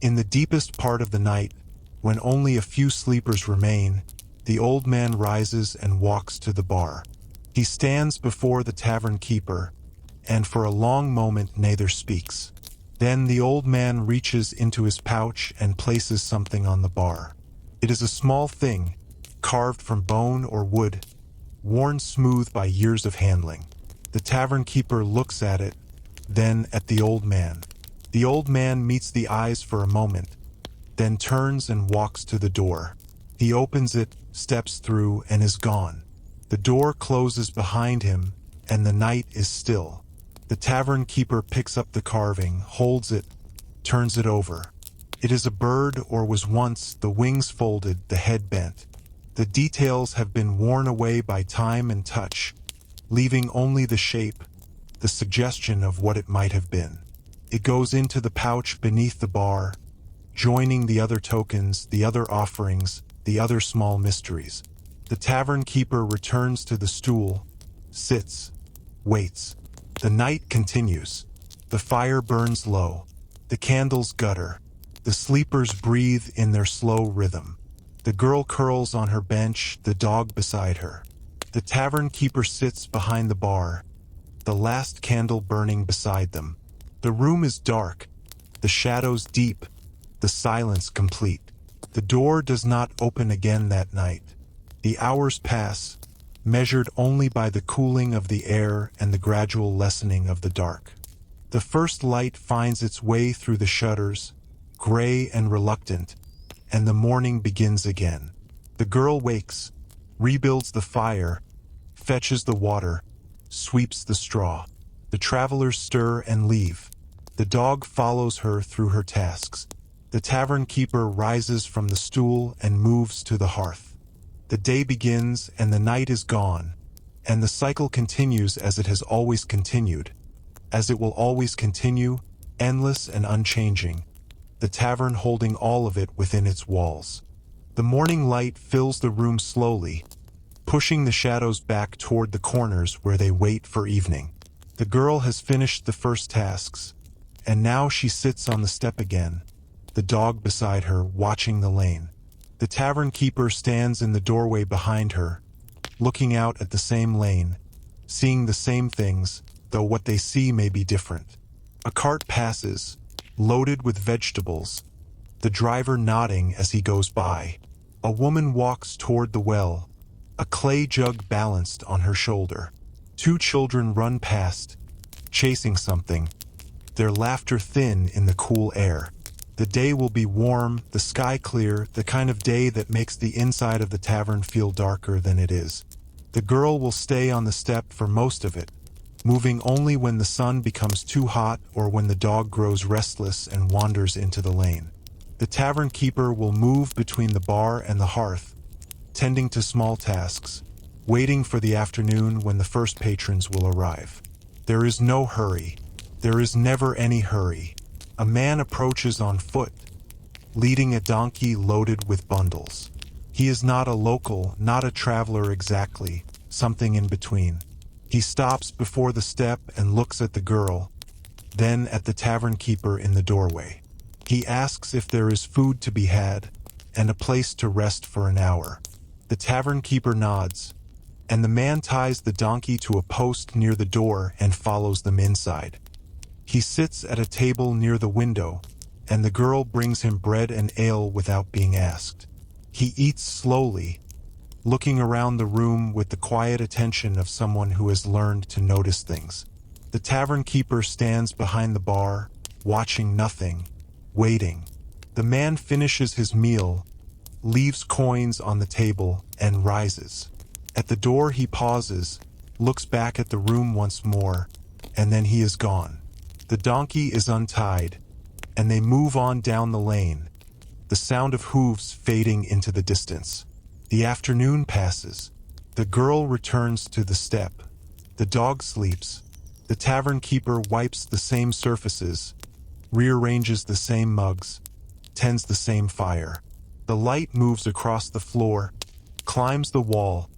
In the deepest part of the night, when only a few sleepers remain, the old man rises and walks to the bar. He stands before the tavern keeper, and for a long moment neither speaks. Then the old man reaches into his pouch and places something on the bar. It is a small thing, carved from bone or wood, worn smooth by years of handling. The tavern keeper looks at it, then at the old man. The old man meets the eyes for a moment, then turns and walks to the door. He opens it, steps through, and is gone. The door closes behind him, and the night is still. The tavern keeper picks up the carving, holds it, turns it over. It is a bird, or was once, the wings folded, the head bent. The details have been worn away by time and touch, leaving only the shape, the suggestion of what it might have been. It goes into the pouch beneath the bar, joining the other tokens, the other offerings, the other small mysteries. The tavern keeper returns to the stool, sits, waits. The night continues. The fire burns low. The candles gutter. The sleepers breathe in their slow rhythm. The girl curls on her bench, the dog beside her. The tavern keeper sits behind the bar, the last candle burning beside them. The room is dark, the shadows deep, the silence complete. The door does not open again that night. The hours pass, measured only by the cooling of the air and the gradual lessening of the dark. The first light finds its way through the shutters, gray and reluctant, and the morning begins again. The girl wakes, rebuilds the fire, fetches the water, sweeps the straw. The travelers stir and leave. The dog follows her through her tasks. The tavern keeper rises from the stool and moves to the hearth. The day begins and the night is gone, and the cycle continues as it has always continued, as it will always continue, endless and unchanging, the tavern holding all of it within its walls. The morning light fills the room slowly, pushing the shadows back toward the corners where they wait for evening. The girl has finished the first tasks, and now she sits on the step again, the dog beside her, watching the lane. The tavern keeper stands in the doorway behind her, looking out at the same lane, seeing the same things, though what they see may be different. A cart passes, loaded with vegetables, the driver nodding as he goes by. A woman walks toward the well, a clay jug balanced on her shoulder. Two children run past, chasing something, their laughter thin in the cool air. The day will be warm, the sky clear, the kind of day that makes the inside of the tavern feel darker than it is. The girl will stay on the step for most of it, moving only when the sun becomes too hot or when the dog grows restless and wanders into the lane. The tavern keeper will move between the bar and the hearth, tending to small tasks, waiting for the afternoon when the first patrons will arrive. There is no hurry. There is never any hurry. A man approaches on foot, leading a donkey loaded with bundles. He is not a local, not a traveler exactly, something in between. He stops before the step and looks at the girl, then at the tavern keeper in the doorway. He asks if there is food to be had, and a place to rest for an hour. The tavern keeper nods, and the man ties the donkey to a post near the door and follows them inside. He sits at a table near the window, and the girl brings him bread and ale without being asked. He eats slowly, looking around the room with the quiet attention of someone who has learned to notice things. The tavern keeper stands behind the bar, watching nothing, waiting. The man finishes his meal, leaves coins on the table, and rises. At the door he pauses, looks back at the room once more, and then he is gone. The donkey is untied, and they move on down the lane, the sound of hooves fading into the distance. The afternoon passes. The girl returns to the step. The dog sleeps. The tavern keeper wipes the same surfaces, rearranges the same mugs, tends the same fire. The light moves across the floor, climbs the wall,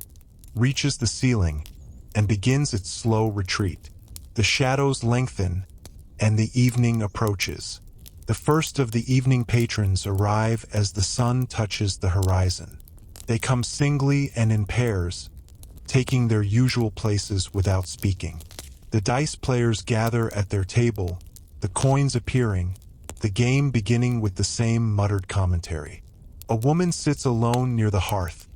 reaches the ceiling, and begins its slow retreat. The shadows lengthen, and the evening approaches. The first of the evening patrons arrive as the sun touches the horizon. They come singly and in pairs, taking their usual places without speaking. The dice players gather at their table, the coins appearing, the game beginning with the same muttered commentary. A woman sits alone near the hearth,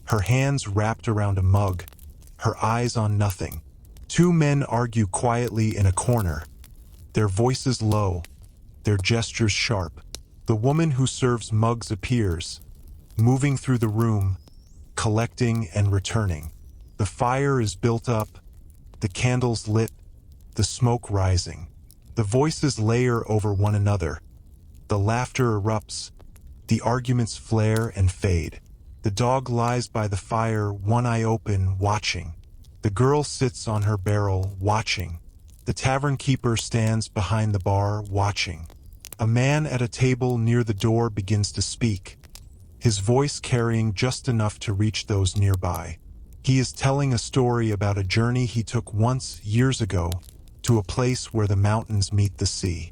her hands wrapped around a mug, her eyes on nothing. Two men argue quietly in a corner, their voices low, their gestures sharp. The woman who serves mugs appears, moving through the room, collecting and returning. The fire is built up, the candles lit, the smoke rising. The voices layer over one another. The laughter erupts. The arguments flare and fade. The dog lies by the fire, one eye open, watching. The girl sits on her barrel, watching. The tavern keeper stands behind the bar, watching. A man at a table near the door begins to speak, his voice carrying just enough to reach those nearby. He is telling a story about a journey he took once, years ago, to a place where the mountains meet the sea.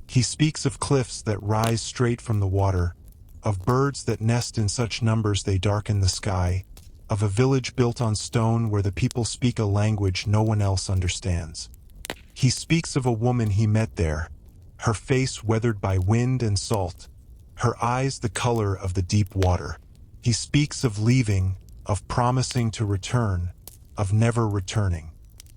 He speaks of cliffs that rise straight from the water, of birds that nest in such numbers they darken the sky, of a village built on stone where the people speak a language no one else understands. He speaks of a woman he met there, her face weathered by wind and salt, her eyes the color of the deep water. He speaks of leaving, of promising to return, of never returning.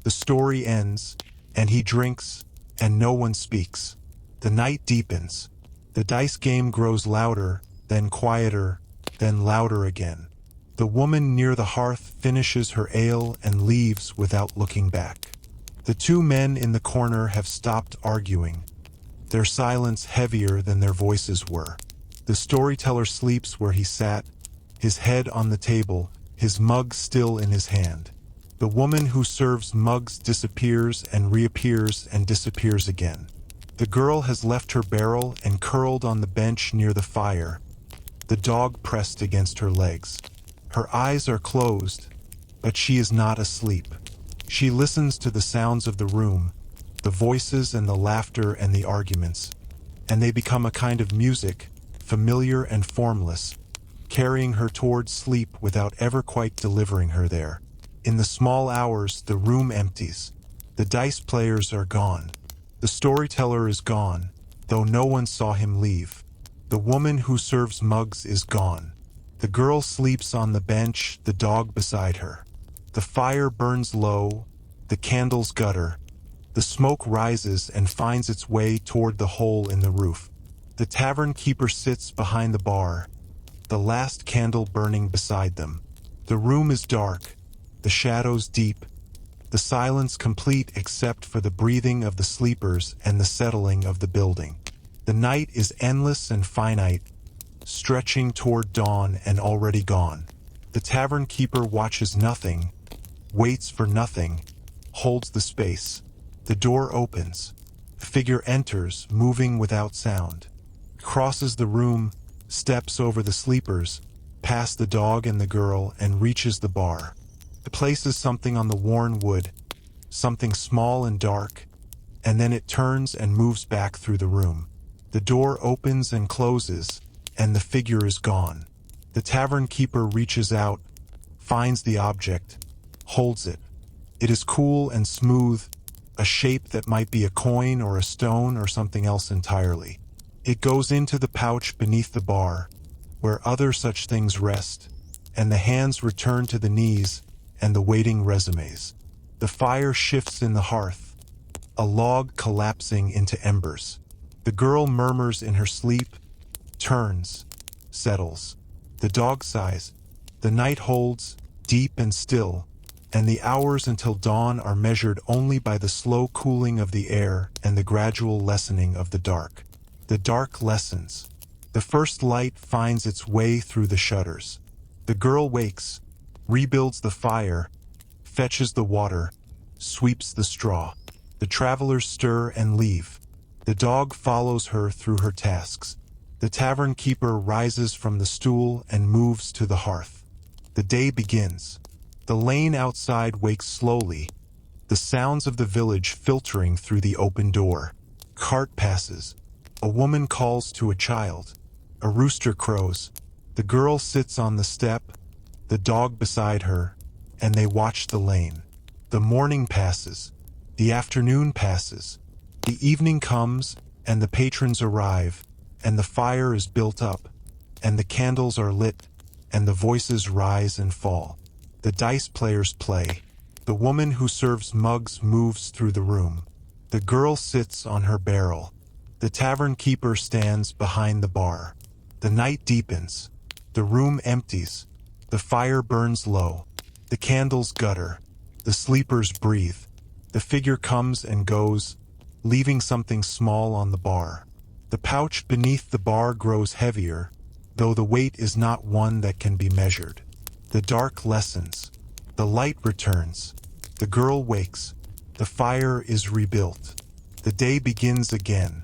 The story ends, and he drinks, and no one speaks. The night deepens. The dice game grows louder, then quieter, then louder again. The woman near the hearth finishes her ale and leaves without looking back. The two men in the corner have stopped arguing, their silence heavier than their voices were. The storyteller sleeps where he sat, his head on the table, his mug still in his hand. The woman who serves mugs disappears and reappears and disappears again. The girl has left her barrel and curled on the bench near the fire, the dog pressed against her legs. Her eyes are closed, but she is not asleep. She listens to the sounds of the room, the voices and the laughter and the arguments, and they become a kind of music, familiar and formless, carrying her toward sleep without ever quite delivering her there. In the small hours, the room empties. The dice players are gone. The storyteller is gone, though no one saw him leave. The woman who serves mugs is gone. The girl sleeps on the bench, the dog beside her. The fire burns low, the candles gutter. The smoke rises and finds its way toward the hole in the roof. The tavern keeper sits behind the bar, the last candle burning beside them. The room is dark, the shadows deep, the silence complete except for the breathing of the sleepers and the settling of the building. The night is endless and finite, stretching toward dawn and already gone. The tavern keeper watches nothing, waits for nothing, holds the space. The door opens. A figure enters, moving without sound. Crosses the room, steps over the sleepers, past the dog and the girl, and reaches the bar. It places something on the worn wood, something small and dark, and then it turns and moves back through the room. The door opens and closes, and the figure is gone. The tavern keeper reaches out, finds the object, holds it. It is cool and smooth, a shape that might be a coin or a stone or something else entirely. It goes into the pouch beneath the bar, where other such things rest, and the hands return to the knees and the waiting resumes. The fire shifts in the hearth, a log collapsing into embers. The girl murmurs in her sleep, turns, settles. The dog sighs. The night holds, deep and still, and the hours until dawn are measured only by the slow cooling of the air and the gradual lessening of the dark. The dark lessens. The first light finds its way through the shutters. The girl wakes, rebuilds the fire, fetches the water, sweeps the straw. The travelers stir and leave. The dog follows her through her tasks. The tavern keeper rises from the stool and moves to the hearth. The day begins. The lane outside wakes slowly, the sounds of the village filtering through the open door. Cart passes. A woman calls to a child. A rooster crows. The girl sits on the step, the dog beside her, and they watch the lane. The morning passes. The afternoon passes. The evening comes, and the patrons arrive, and the fire is built up, and the candles are lit, and the voices rise and fall. The dice players play. The woman who serves mugs moves through the room. The girl sits on her barrel. The tavern keeper stands behind the bar. The night deepens. The room empties. The fire burns low. The candles gutter. The sleepers breathe. The figure comes and goes, leaving something small on the bar. The pouch beneath the bar grows heavier, though the weight is not one that can be measured. The dark lessens. The light returns. The girl wakes. The fire is rebuilt. The day begins again.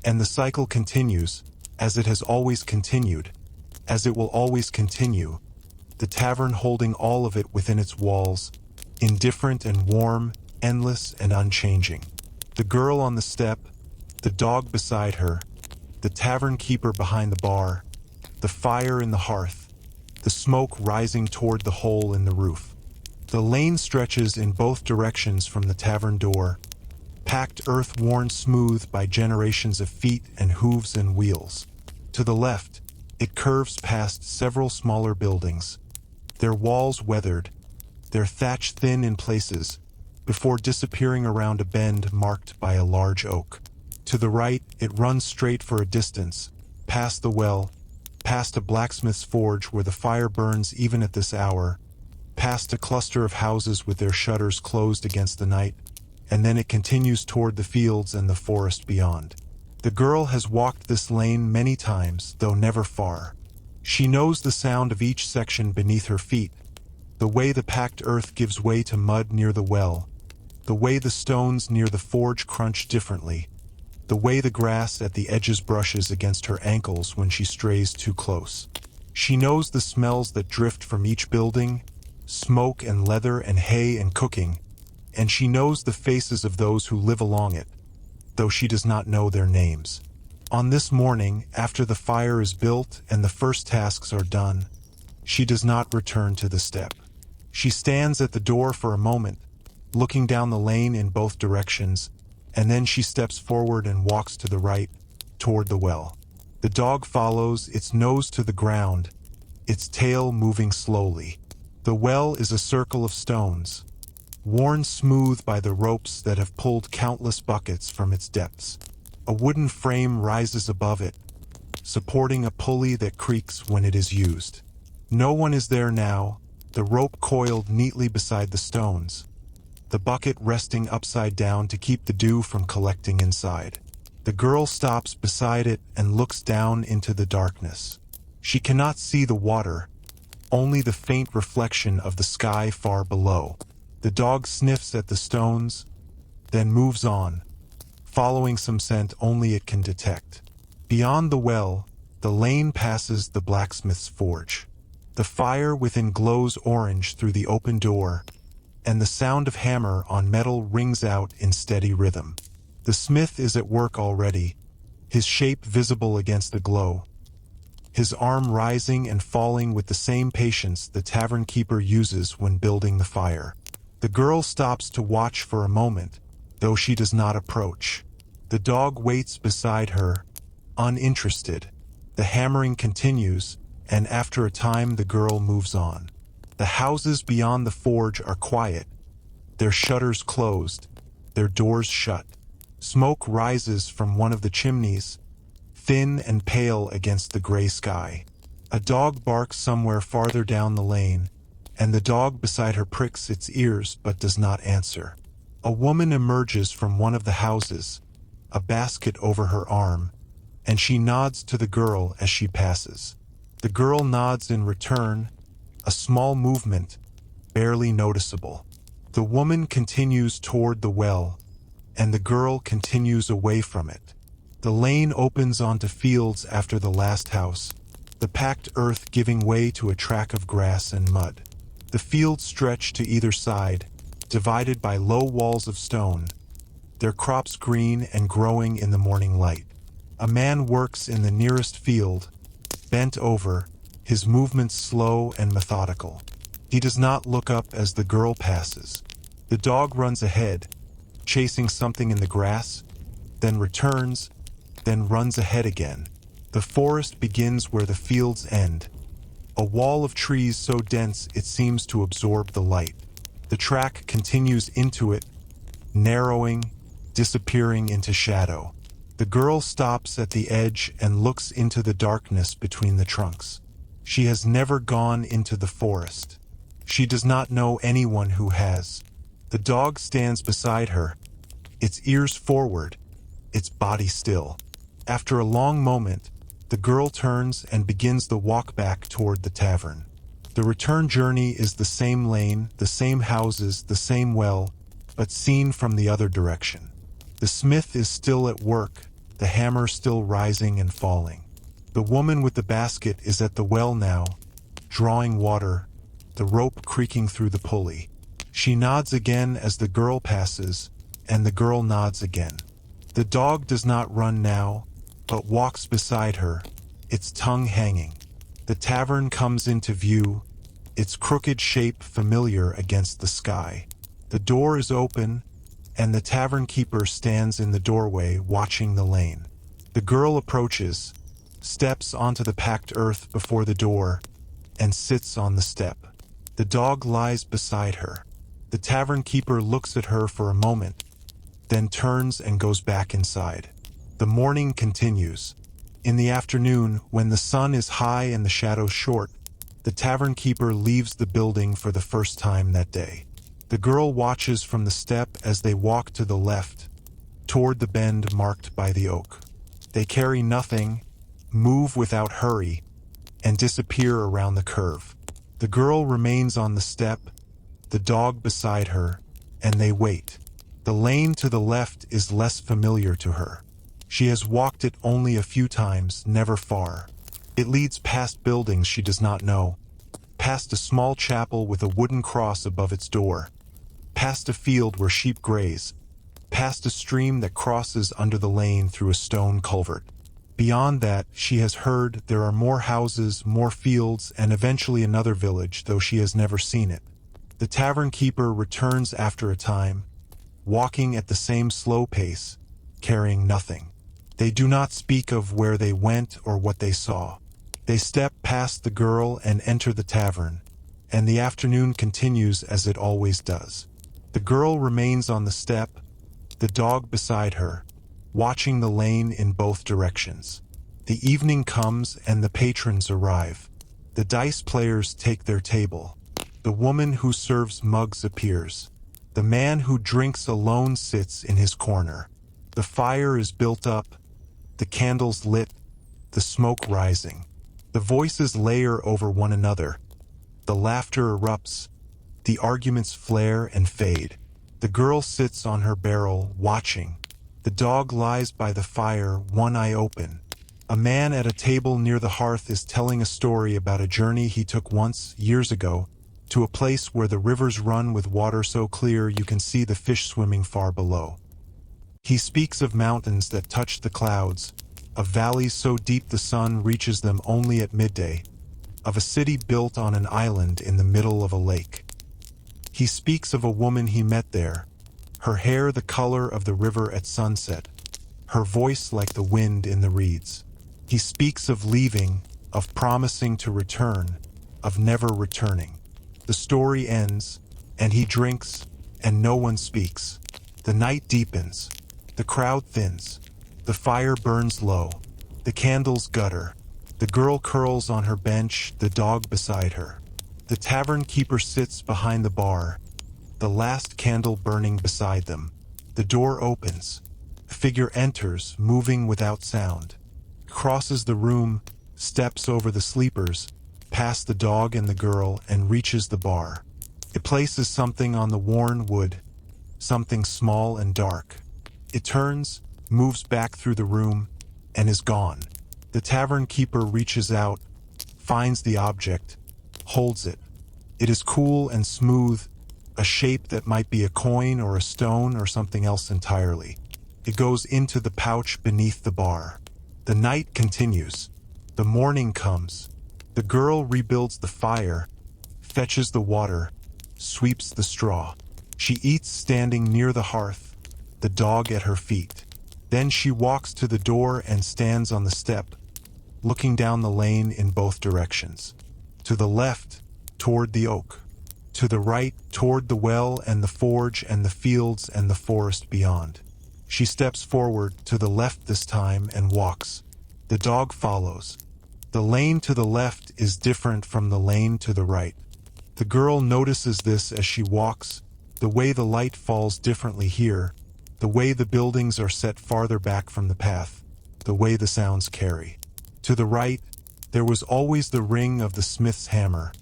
And the cycle continues, as it has always continued, as it will always continue. The tavern holding all of it within its walls, indifferent and warm, endless and unchanging. The girl on the step, the dog beside her, the tavern keeper behind the bar, the fire in the hearth, the smoke rising toward the hole in the roof. The lane stretches in both directions from the tavern door, packed earth worn smooth by generations of feet and hooves and wheels. To the left, it curves past several smaller buildings, their walls weathered, their thatch thin in places, before disappearing around a bend marked by a large oak. To the right, it runs straight for a distance, past the well, past a blacksmith's forge where the fire burns even at this hour, past a cluster of houses with their shutters closed against the night, and then it continues toward the fields and the forest beyond. The girl has walked this lane many times, though never far. She knows the sound of each section beneath her feet, the way the packed earth gives way to mud near the well, the way the stones near the forge crunch differently, the way the grass at the edges brushes against her ankles when she strays too close. She knows the smells that drift from each building, smoke and leather and hay and cooking, and she knows the faces of those who live along it, though she does not know their names. On this morning, after the fire is built and the first tasks are done, she does not return to the step. She stands at the door for a moment, looking down the lane in both directions, and then she steps forward and walks to the right, toward the well. The dog follows, its nose to the ground, its tail moving slowly. The well is a circle of stones, worn smooth by the ropes that have pulled countless buckets from its depths. A wooden frame rises above it, supporting a pulley that creaks when it is used. No one is there now, the rope coiled neatly beside the stones, the bucket resting upside down to keep the dew from collecting inside. The girl stops beside it and looks down into the darkness. She cannot see the water, only the faint reflection of the sky far below. The dog sniffs at the stones, then moves on, following some scent only it can detect. Beyond the well, the lane passes the blacksmith's forge. The fire within glows orange through the open door, and the sound of hammer on metal rings out in steady rhythm. The smith is at work already, his shape visible against the glow, his arm rising and falling with the same patience the tavern keeper uses when building the fire. The girl stops to watch for a moment, though she does not approach. The dog waits beside her, uninterested. The hammering continues, and after a time the girl moves on. The houses beyond the forge are quiet, their shutters closed, their doors shut. Smoke rises from one of the chimneys, thin and pale against the gray sky. A dog barks somewhere farther down the lane, and the dog beside her pricks its ears but does not answer. A woman emerges from one of the houses, a basket over her arm, and she nods to the girl as she passes. The girl nods in return, a small movement, barely noticeable. The woman continues toward the well, and the girl continues away from it. The lane opens onto fields after the last house, the packed earth giving way to a track of grass and mud. The fields stretch to either side, divided by low walls of stone, their crops green and growing in the morning light. A man works in the nearest field, bent over, his movements slow and methodical. He does not look up as the girl passes. The dog runs ahead, chasing something in the grass, then returns, then runs ahead again. The forest begins where the fields end, a wall of trees so dense it seems to absorb the light. The track continues into it, narrowing, disappearing into shadow. The girl stops at the edge and looks into the darkness between the trunks. She has never gone into the forest. She does not know anyone who has. The dog stands beside her, its ears forward, its body still. After a long moment, the girl turns and begins the walk back toward the tavern. The return journey is the same lane, the same houses, the same well, but seen from the other direction. The smith is still at work, the hammer still rising and falling. The woman with the basket is at the well now, drawing water, the rope creaking through the pulley. She nods again as the girl passes, and the girl nods again. The dog does not run now, but walks beside her, its tongue hanging. The tavern comes into view, its crooked shape familiar against the sky. The door is open, and the tavern keeper stands in the doorway watching the lane. The girl approaches, steps onto the packed earth before the door, and sits on the step. The dog lies beside her. The tavern keeper looks at her for a moment, then turns and goes back inside. The morning continues. In the afternoon, when the sun is high and the shadows short, the tavern keeper leaves the building for the first time that day. The girl watches from the step as they walk to the left, toward the bend marked by the oak. They carry nothing, move without hurry, and disappear around the curve. The girl remains on the step, the dog beside her, and they wait. The lane to the left is less familiar to her. She has walked it only a few times, never far. It leads past buildings she does not know, past a small chapel with a wooden cross above its door, past a field where sheep graze, past a stream that crosses under the lane through a stone culvert. Beyond that, she has heard there are more houses, more fields, and eventually another village, though she has never seen it. The tavern keeper returns after a time, walking at the same slow pace, carrying nothing. They do not speak of where they went or what they saw. They step past the girl and enter the tavern, and the afternoon continues as it always does. The girl remains on the step, the dog beside her, watching the lane in both directions. The evening comes and the patrons arrive. The dice players take their table. The woman who serves mugs appears. The man who drinks alone sits in his corner. The fire is built up, the candles lit, the smoke rising. The voices layer over one another. The laughter erupts, the arguments flare and fade. The girl sits on her barrel, watching. The dog lies by the fire, one eye open. A man at a table near the hearth is telling a story about a journey he took once, years ago, to a place where the rivers run with water so clear you can see the fish swimming far below. He speaks of mountains that touch the clouds, of valleys so deep the sun reaches them only at midday, of a city built on an island in the middle of a lake. He speaks of a woman he met there, her hair the color of the river at sunset, her voice like the wind in the reeds. He speaks of leaving, of promising to return, of never returning. The story ends, and he drinks, and no one speaks. The night deepens. The crowd thins. The fire burns low. The candles gutter. The girl curls on her bench, the dog beside her. The tavern keeper sits behind the bar, the last candle burning beside them. The door opens. A figure enters, moving without sound. Crosses the room, steps over the sleepers, past the dog and the girl, and reaches the bar. It places something on the worn wood, something small and dark. It turns, moves back through the room, and is gone. The tavern keeper reaches out, finds the object, holds it. It is cool and smooth, a shape that might be a coin or a stone or something else entirely. It goes into the pouch beneath the bar. The night continues. The morning comes. The girl rebuilds the fire, fetches the water, sweeps the straw. She eats standing near the hearth, the dog at her feet. Then she walks to the door and stands on the step, looking down the lane in both directions. To the left, toward the oak. To the right, toward the well and the forge and the fields and the forest beyond. She steps forward, to the left this time, and walks. The dog follows. The lane to the left is different from the lane to the right. The girl notices this as she walks, The way the light falls differently here, the way the buildings are set farther back from the path, the way the sounds carry. To the right, there was always the ring of the smith's hammer,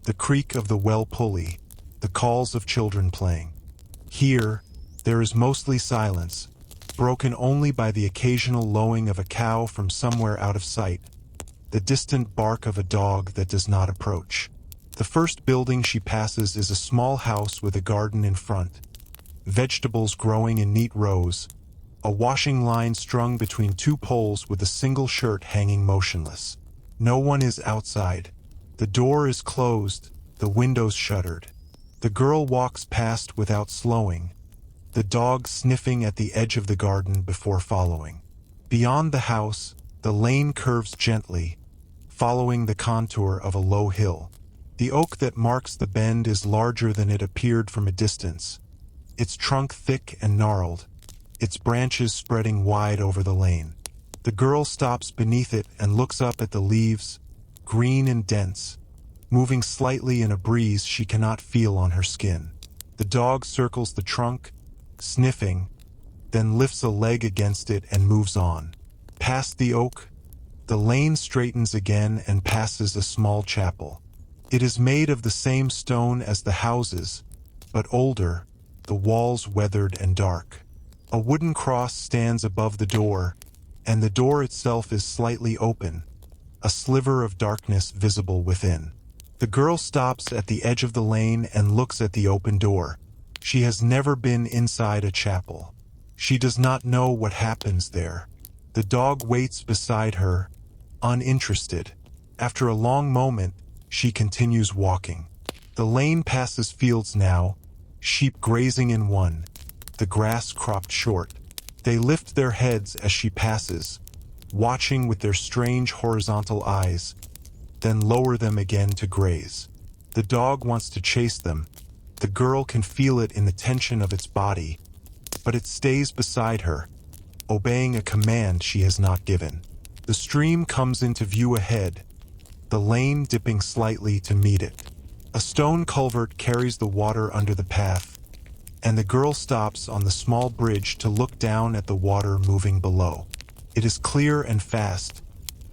the creak of the well pulley, the calls of children playing. Here, there is mostly silence, broken only by the occasional lowing of a cow from somewhere out of sight, the distant bark of a dog that does not approach. The first building she passes is a small house with a garden in front, vegetables growing in neat rows, a washing line strung between two poles with a single shirt hanging motionless. No one is outside. The door is closed, the windows shuttered. The girl walks past without slowing, the dog sniffing at the edge of the garden before following. Beyond the house, the lane curves gently, following the contour of a low hill. The oak that marks the bend is larger than it appeared from a distance, its trunk thick and gnarled, its branches spreading wide over the lane. The girl stops beneath it and looks up at the leaves, green and dense, moving slightly in a breeze she cannot feel on her skin. The dog circles the trunk, sniffing, then lifts a leg against it and moves on. Past the oak, the lane straightens again and passes a small chapel. It is made of the same stone as the houses, but older, the walls weathered and dark. A wooden cross stands above the door, and the door itself is slightly open, a sliver of darkness visible within. The girl stops at the edge of the lane and looks at the open door. She has never been inside a chapel. She does not know what happens there. The dog waits beside her, uninterested. After a long moment, she continues walking. The lane passes fields now, sheep grazing in one, the grass cropped short. They lift their heads as she passes, watching with their strange horizontal eyes, then lower them again to graze. The dog wants to chase them. The girl can feel it in the tension of its body, but it stays beside her, obeying a command she has not given. The stream comes into view ahead, the lane dipping slightly to meet it. A stone culvert carries the water under the path, and the girl stops on the small bridge to look down at the water moving below. It is clear and fast,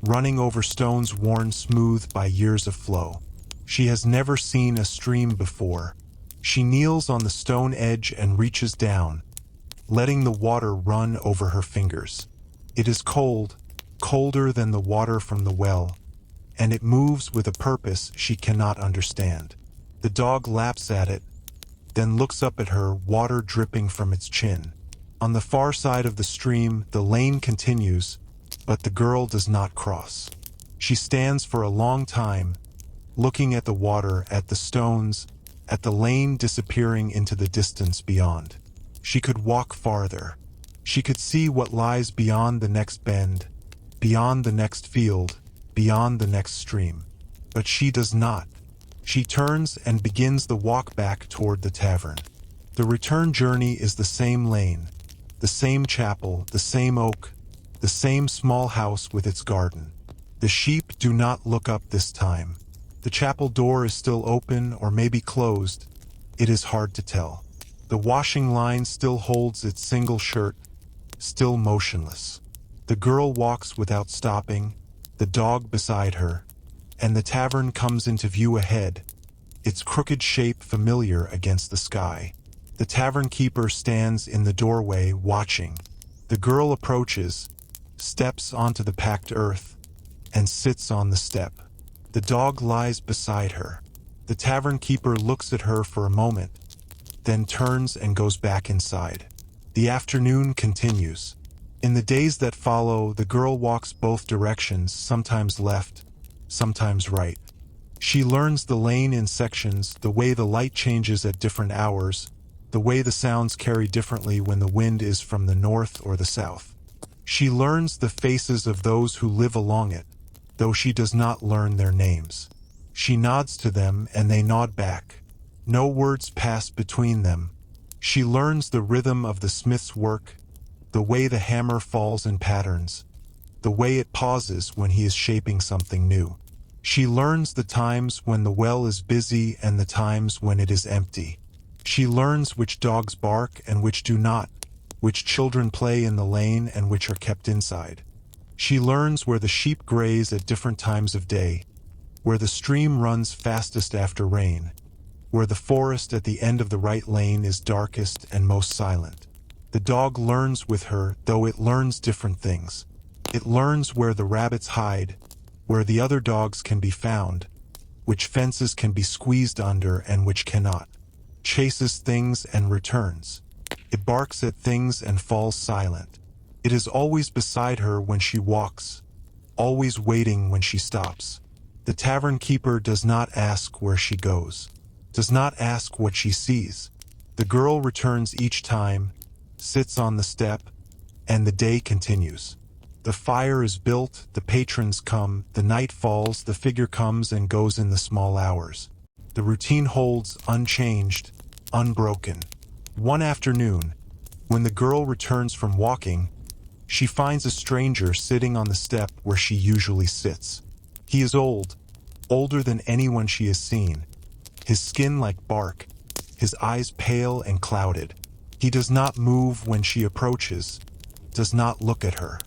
running over stones worn smooth by years of flow. She has never seen a stream before. She kneels on the stone edge and reaches down, letting the water run over her fingers. It is cold, colder than the water from the well, and it moves with a purpose she cannot understand. The dog laps at it, then looks up at her, water dripping from its chin. On the far side of the stream, the lane continues, but the girl does not cross. She stands for a long time, looking at the water, at the stones, at the lane disappearing into the distance beyond. She could walk farther. She could see what lies beyond the next bend, beyond the next field, beyond the next stream. But she does not. She turns and begins the walk back toward the tavern. The return journey is the same lane, the same chapel, the same oak, the same small house with its garden. The sheep do not look up this time. The chapel door is still open or maybe closed. It is hard to tell. The washing line still holds its single shirt, still motionless. The girl walks without stopping, the dog beside her, and the tavern comes into view ahead, its crooked shape familiar against the sky. The tavern keeper stands in the doorway watching. The girl approaches, steps onto the packed earth, and sits on the step. The dog lies beside her. The tavern keeper looks at her for a moment, then turns and goes back inside. The afternoon continues. In the days that follow, the girl walks both directions, sometimes left, sometimes right. She learns the lane in sections, the way the light changes at different hours, the way the sounds carry differently when the wind is from the north or the south. She learns the faces of those who live along it, though she does not learn their names. She nods to them and they nod back. No words pass between them. She learns the rhythm of the smith's work, the way the hammer falls in patterns, the way it pauses when he is shaping something new. She learns the times when the well is busy and the times when it is empty. She learns which dogs bark and which do not, which children play in the lane and which are kept inside. She learns where the sheep graze at different times of day, where the stream runs fastest after rain, where the forest at the end of the right lane is darkest and most silent. The dog learns with her, though it learns different things. It learns where the rabbits hide, where the other dogs can be found, which fences can be squeezed under and which cannot. Chases things and returns. It barks at things and falls silent. It is always beside her when she walks, always waiting when she stops. The tavern keeper does not ask where she goes, does not ask what she sees. The girl returns each time, sits on the step, and the day continues. The fire is built, the patrons come, the night falls, the figure comes and goes in the small hours. The routine holds unchanged, unbroken. One afternoon, when the girl returns from walking, she finds a stranger sitting on the step where she usually sits. He is old, older than anyone she has seen, his skin like bark, his eyes pale and clouded. He does not move when she approaches, does not look at her.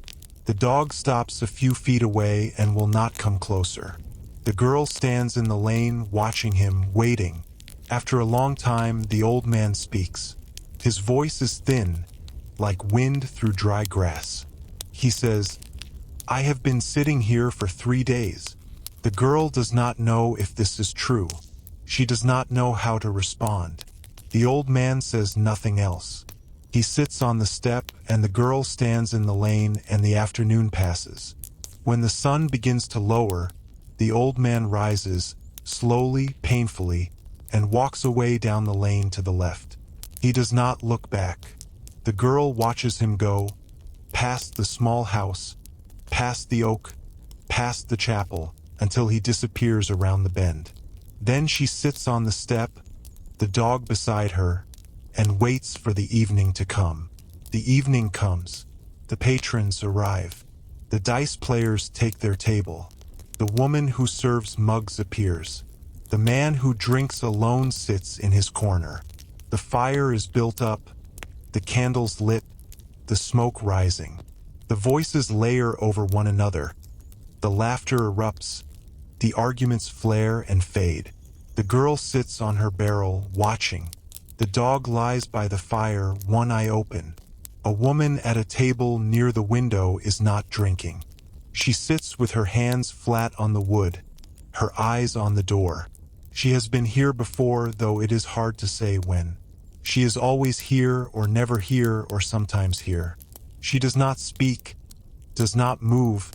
The dog stops a few feet away and will not come closer. The girl stands in the lane watching him, waiting. After a long time, the old man speaks. His voice is thin, like wind through dry grass. He says, "I have been sitting here for 3 days." The girl does not know if this is true. She does not know how to respond. The old man says nothing else. He sits on the step and the girl stands in the lane and the afternoon passes. When the sun begins to lower, the old man rises, slowly, painfully, and walks away down the lane to the left. He does not look back. The girl watches him go, past the small house, past the oak, past the chapel, until he disappears around the bend. Then she sits on the step, the dog beside her, and waits for the evening to come. The evening comes. The patrons arrive. The dice players take their table. The woman who serves mugs appears. The man who drinks alone sits in his corner. The fire is built up, the candles lit, the smoke rising. The voices layer over one another. The laughter erupts. The arguments flare and fade. The girl sits on her barrel, watching. The dog lies by the fire, one eye open. A woman at a table near the window is not drinking. She sits with her hands flat on the wood, her eyes on the door. She has been here before, though it is hard to say when. She is always here or never here or sometimes here. She does not speak, does not move,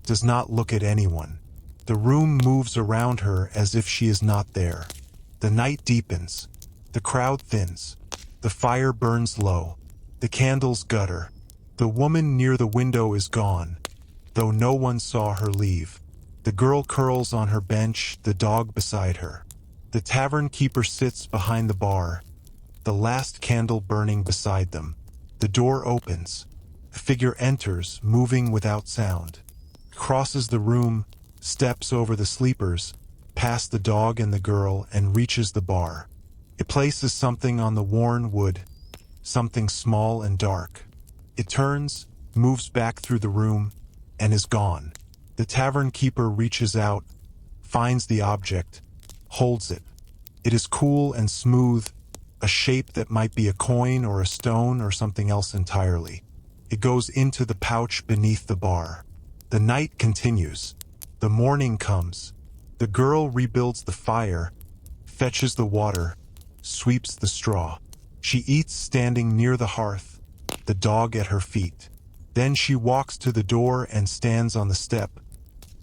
does not look at anyone. The room moves around her as if she is not there. The night deepens. The crowd thins. The fire burns low. The candles gutter. The woman near the window is gone, though no one saw her leave. The girl curls on her bench, the dog beside her. The tavern keeper sits behind the bar, the last candle burning beside them. The door opens. A figure enters, moving without sound. Crosses the room, steps over the sleepers, past the dog and the girl, and reaches the bar. It places something on the worn wood, something small and dark. It turns, moves back through the room, and is gone. The tavern keeper reaches out, finds the object, holds it. It is cool and smooth, a shape that might be a coin or a stone or something else entirely. It goes into the pouch beneath the bar. The night continues. The morning comes. The girl rebuilds the fire, fetches the water, sweeps the straw. She eats standing near the hearth, the dog at her feet. Then she walks to the door and stands on the step,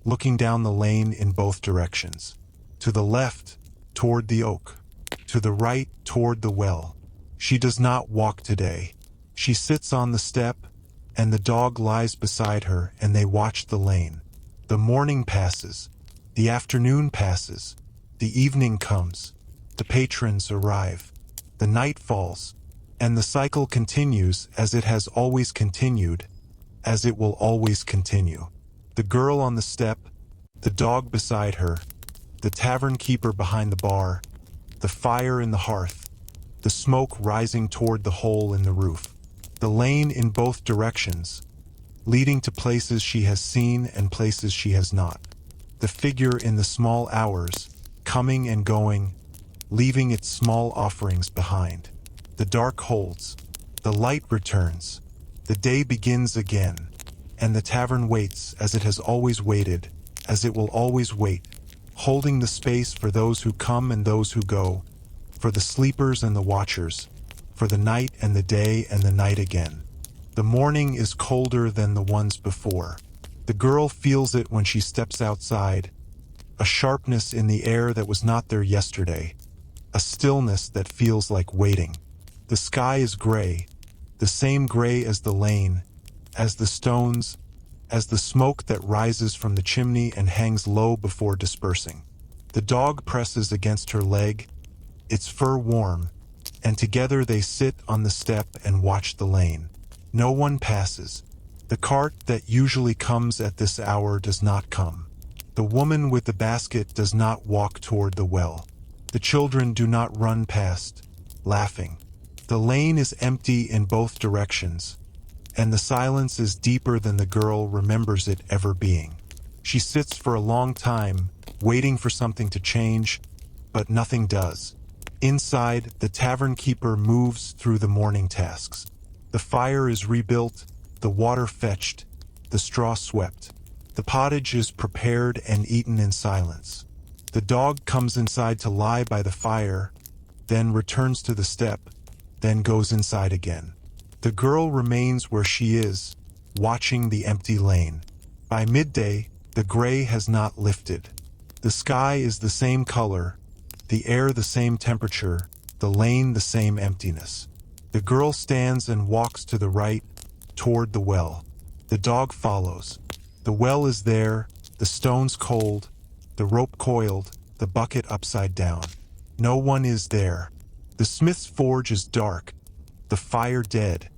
looking down the lane in both directions. To the left, toward the oak. To the right, toward the well. She does not walk today. She sits on the step, and the dog lies beside her, and they watch the lane. The morning passes. The afternoon passes. The evening comes. The patrons arrive. The night falls. And the cycle continues as it has always continued, as it will always continue. The girl on the step, the dog beside her, the tavern keeper behind the bar, the fire in the hearth, the smoke rising toward the hole in the roof. The lane in both directions, leading to places she has seen and places she has not. The figure in the small hours, coming and going, leaving its small offerings behind. The dark holds. The light returns. The day begins again. And the tavern waits as it has always waited, as it will always wait, holding the space for those who come and those who go, for the sleepers and the watchers, for the night and the day and the night again. The morning is colder than the ones before. The girl feels it when she steps outside, a sharpness in the air that was not there yesterday, a stillness that feels like waiting. The sky is gray, the same gray as the lane, as the stones, as the smoke that rises from the chimney and hangs low before dispersing. The dog presses against her leg, its fur warm, and together they sit on the step and watch the lane. No one passes. The cart that usually comes at this hour does not come. The woman with the basket does not walk toward the well. The children do not run past, laughing. The lane is empty in both directions, and the silence is deeper than the girl remembers it ever being. She sits for a long time, waiting for something to change, but nothing does. Inside, the tavern keeper moves through the morning tasks. The fire is rebuilt, the water fetched, the straw swept. The pottage is prepared and eaten in silence. The dog comes inside to lie by the fire, then returns to the step, then goes inside again. The girl remains where she is, watching the empty lane. By midday, the gray has not lifted. The sky is the same color, the air the same temperature, the lane the same emptiness. The girl stands and walks to the right, toward the well. The dog follows. The well is there, the stones cold, the rope coiled, the bucket upside down. No one is there. The smith's forge is dark, the fire dead,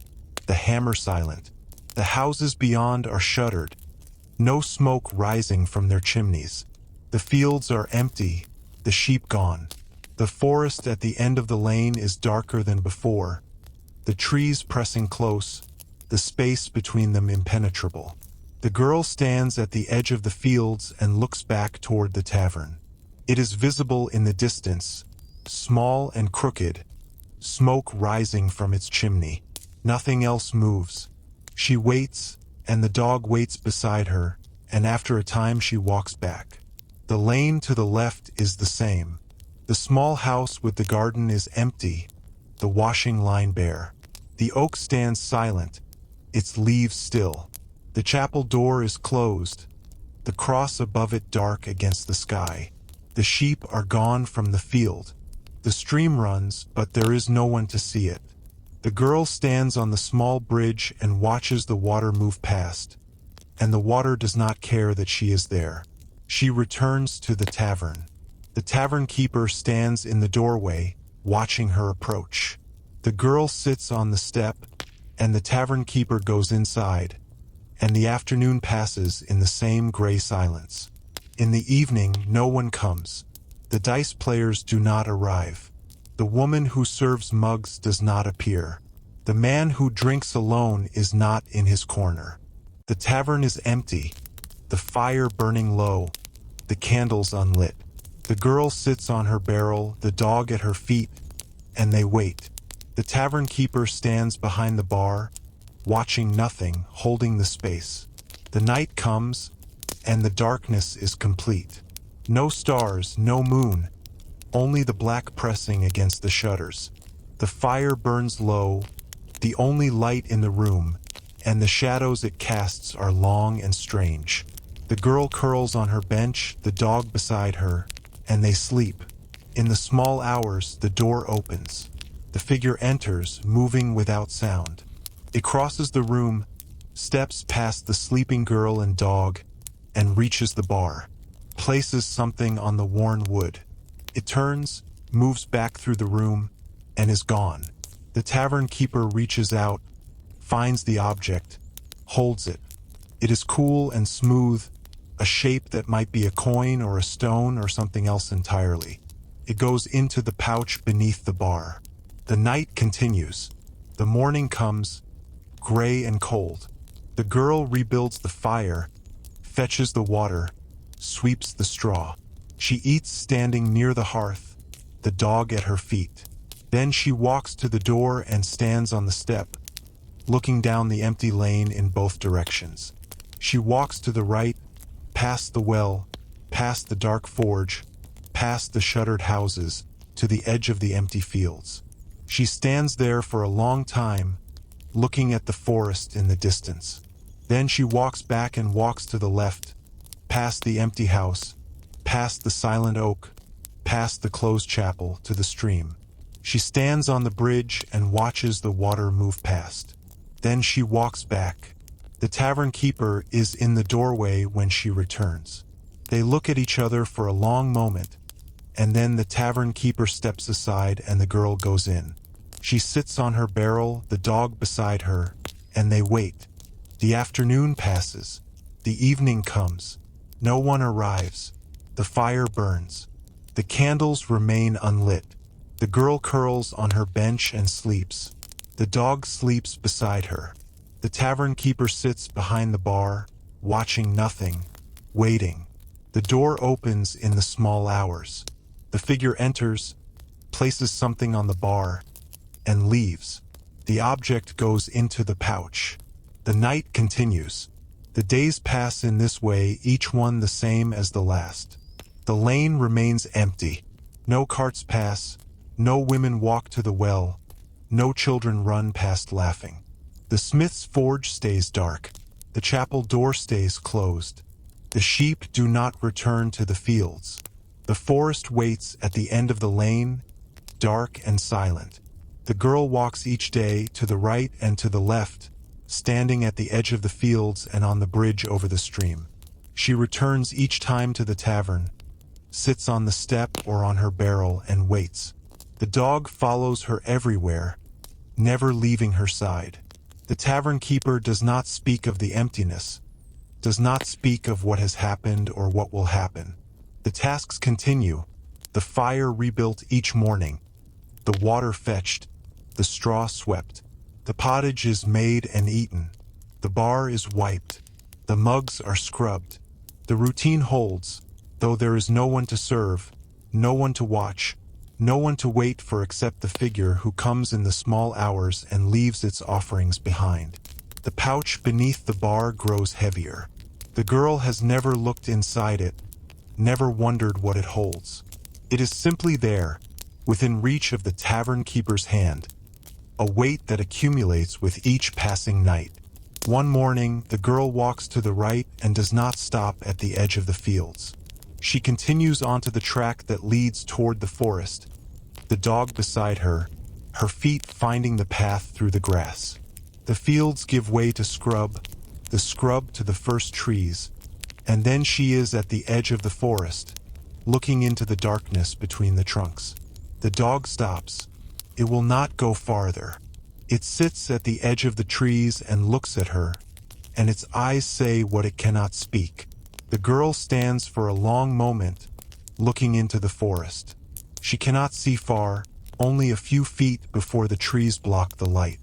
the hammer silent. The houses beyond are shuttered, no smoke rising from their chimneys. The fields are empty, the sheep gone. The forest at the end of the lane is darker than before, the trees pressing close, the space between them impenetrable. The girl stands at the edge of the fields and looks back toward the tavern. It is visible in the distance, small and crooked, smoke rising from its chimney. Nothing else moves. She waits, and the dog waits beside her, and after a time she walks back. The lane to the left is the same. The small house with the garden is empty, the washing line bare. The oak stands silent, its leaves still. The chapel door is closed, the cross above it dark against the sky. The sheep are gone from the field. The stream runs, but there is no one to see it. The girl stands on the small bridge and watches the water move past, and the water does not care that she is there. She returns to the tavern. The tavern keeper stands in the doorway, watching her approach. The girl sits on the step, and the tavern keeper goes inside, and the afternoon passes in the same gray silence. In the evening, no one comes. The dice players do not arrive. The woman who serves mugs does not appear. The man who drinks alone is not in his corner. The tavern is empty, the fire burning low, the candles unlit. The girl sits on her barrel, the dog at her feet, and they wait. The tavern keeper stands behind the bar, watching nothing, holding the space. The night comes, and the darkness is complete. No stars, no moon, only the black pressing against the shutters. The fire burns low, the only light in the room, and the shadows it casts are long and strange. The girl curls on her bench, the dog beside her, and they sleep. In the small hours, the door opens. The figure enters, moving without sound. It crosses the room, steps past the sleeping girl and dog, and reaches the bar. Places something on the worn wood. It turns, moves back through the room, and is gone. The tavern keeper reaches out, finds the object, holds it. It is cool and smooth, a shape that might be a coin or a stone or something else entirely. It goes into the pouch beneath the bar. The night continues. The morning comes, gray and cold. The girl rebuilds the fire, fetches the water, sweeps the straw. She eats standing near the hearth, the dog at her feet. Then she walks to the door and stands on the step, looking down the empty lane in both directions. She walks to the right, past the well, past the dark forge, past the shuttered houses, to the edge of the empty fields. She stands there for a long time, looking at the forest in the distance. Then she walks back and walks to the left, past the empty house, past the silent oak, past the closed chapel, to the stream. She stands on the bridge and watches the water move past. Then she walks back. The tavern keeper is in the doorway when she returns. They look at each other for a long moment, and then the tavern keeper steps aside and the girl goes in. She sits on her barrel, the dog beside her, and they wait. The afternoon passes. The evening comes. No one arrives. The fire burns. The candles remain unlit. The girl curls on her bench and sleeps. The dog sleeps beside her. The tavern keeper sits behind the bar, watching nothing, waiting. The door opens in the small hours. The figure enters, places something on the bar, and leaves. The object goes into the pouch. The night continues. The days pass in this way, each one the same as the last. The lane remains empty. No carts pass. No women walk to the well. No children run past laughing. The smith's forge stays dark. The chapel door stays closed. The sheep do not return to the fields. The forest waits at the end of the lane, dark and silent. The girl walks each day to the right and to the left, standing at the edge of the fields and on the bridge over the stream. She returns each time to the tavern, sits on the step or on her barrel and waits. The dog follows her everywhere, never leaving her side. The tavern keeper does not speak of the emptiness, does not speak of what has happened or what will happen. The tasks continue, the fire rebuilt each morning, the water fetched, the straw swept, the pottage is made and eaten, the bar is wiped, the mugs are scrubbed. The routine holds, though there is no one to serve, no one to watch, no one to wait for except the figure who comes in the small hours and leaves its offerings behind. The pouch beneath the bar grows heavier. The girl has never looked inside it, never wondered what it holds. It is simply there, within reach of the tavern keeper's hand, a weight that accumulates with each passing night. One morning, the girl walks to the right and does not stop at the edge of the fields. She continues onto the track that leads toward the forest, the dog beside her, her feet finding the path through the grass. The fields give way to scrub, the scrub to the first trees, and then she is at the edge of the forest, looking into the darkness between the trunks. The dog stops. It will not go farther. It sits at the edge of the trees and looks at her, and its eyes say what it cannot speak. The girl stands for a long moment, looking into the forest. She cannot see far, only a few feet before the trees block the light.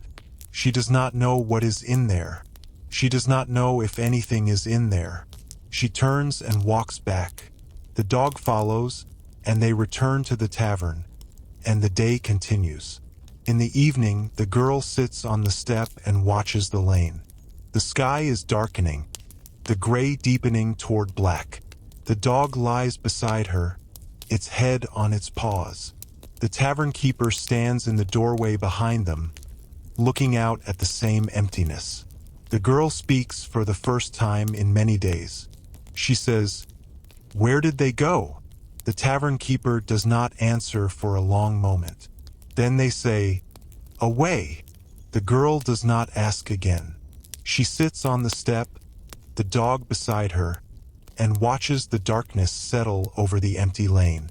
She does not know what is in there. She does not know if anything is in there. She turns and walks back. The dog follows, and they return to the tavern, and the day continues. In the evening, the girl sits on the step and watches the lane. The sky is darkening, the gray deepening toward black. The dog lies beside her, its head on its paws. The tavern keeper stands in the doorway behind them, looking out at the same emptiness. The girl speaks for the first time in many days. She says, "Where did they go?" The tavern keeper does not answer for a long moment. Then they say, "Away." The girl does not ask again. She sits on the step, the dog beside her, and watches the darkness settle over the empty lane.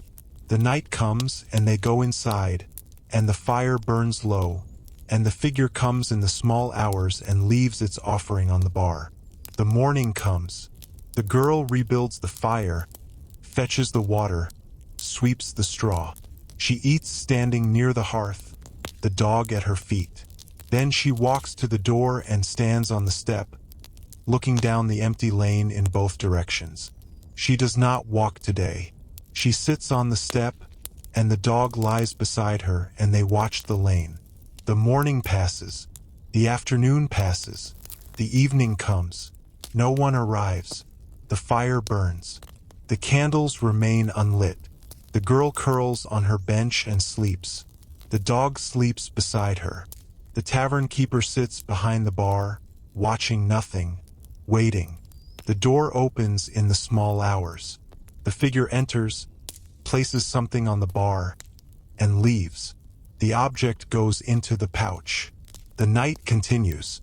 The night comes and they go inside, and the fire burns low, and the figure comes in the small hours and leaves its offering on the bar. The morning comes. The girl rebuilds the fire, fetches the water, sweeps the straw. She eats standing near the hearth, the dog at her feet. Then she walks to the door and stands on the step, looking down the empty lane in both directions. She does not walk today. She sits on the step, and the dog lies beside her, and they watch the lane. The morning passes. The afternoon passes. The evening comes. No one arrives. The fire burns. The candles remain unlit. The girl curls on her bench and sleeps. The dog sleeps beside her. The tavern keeper sits behind the bar, watching nothing, waiting. The door opens in the small hours. The figure enters, places something on the bar, and leaves. The object goes into the pouch. The night continues.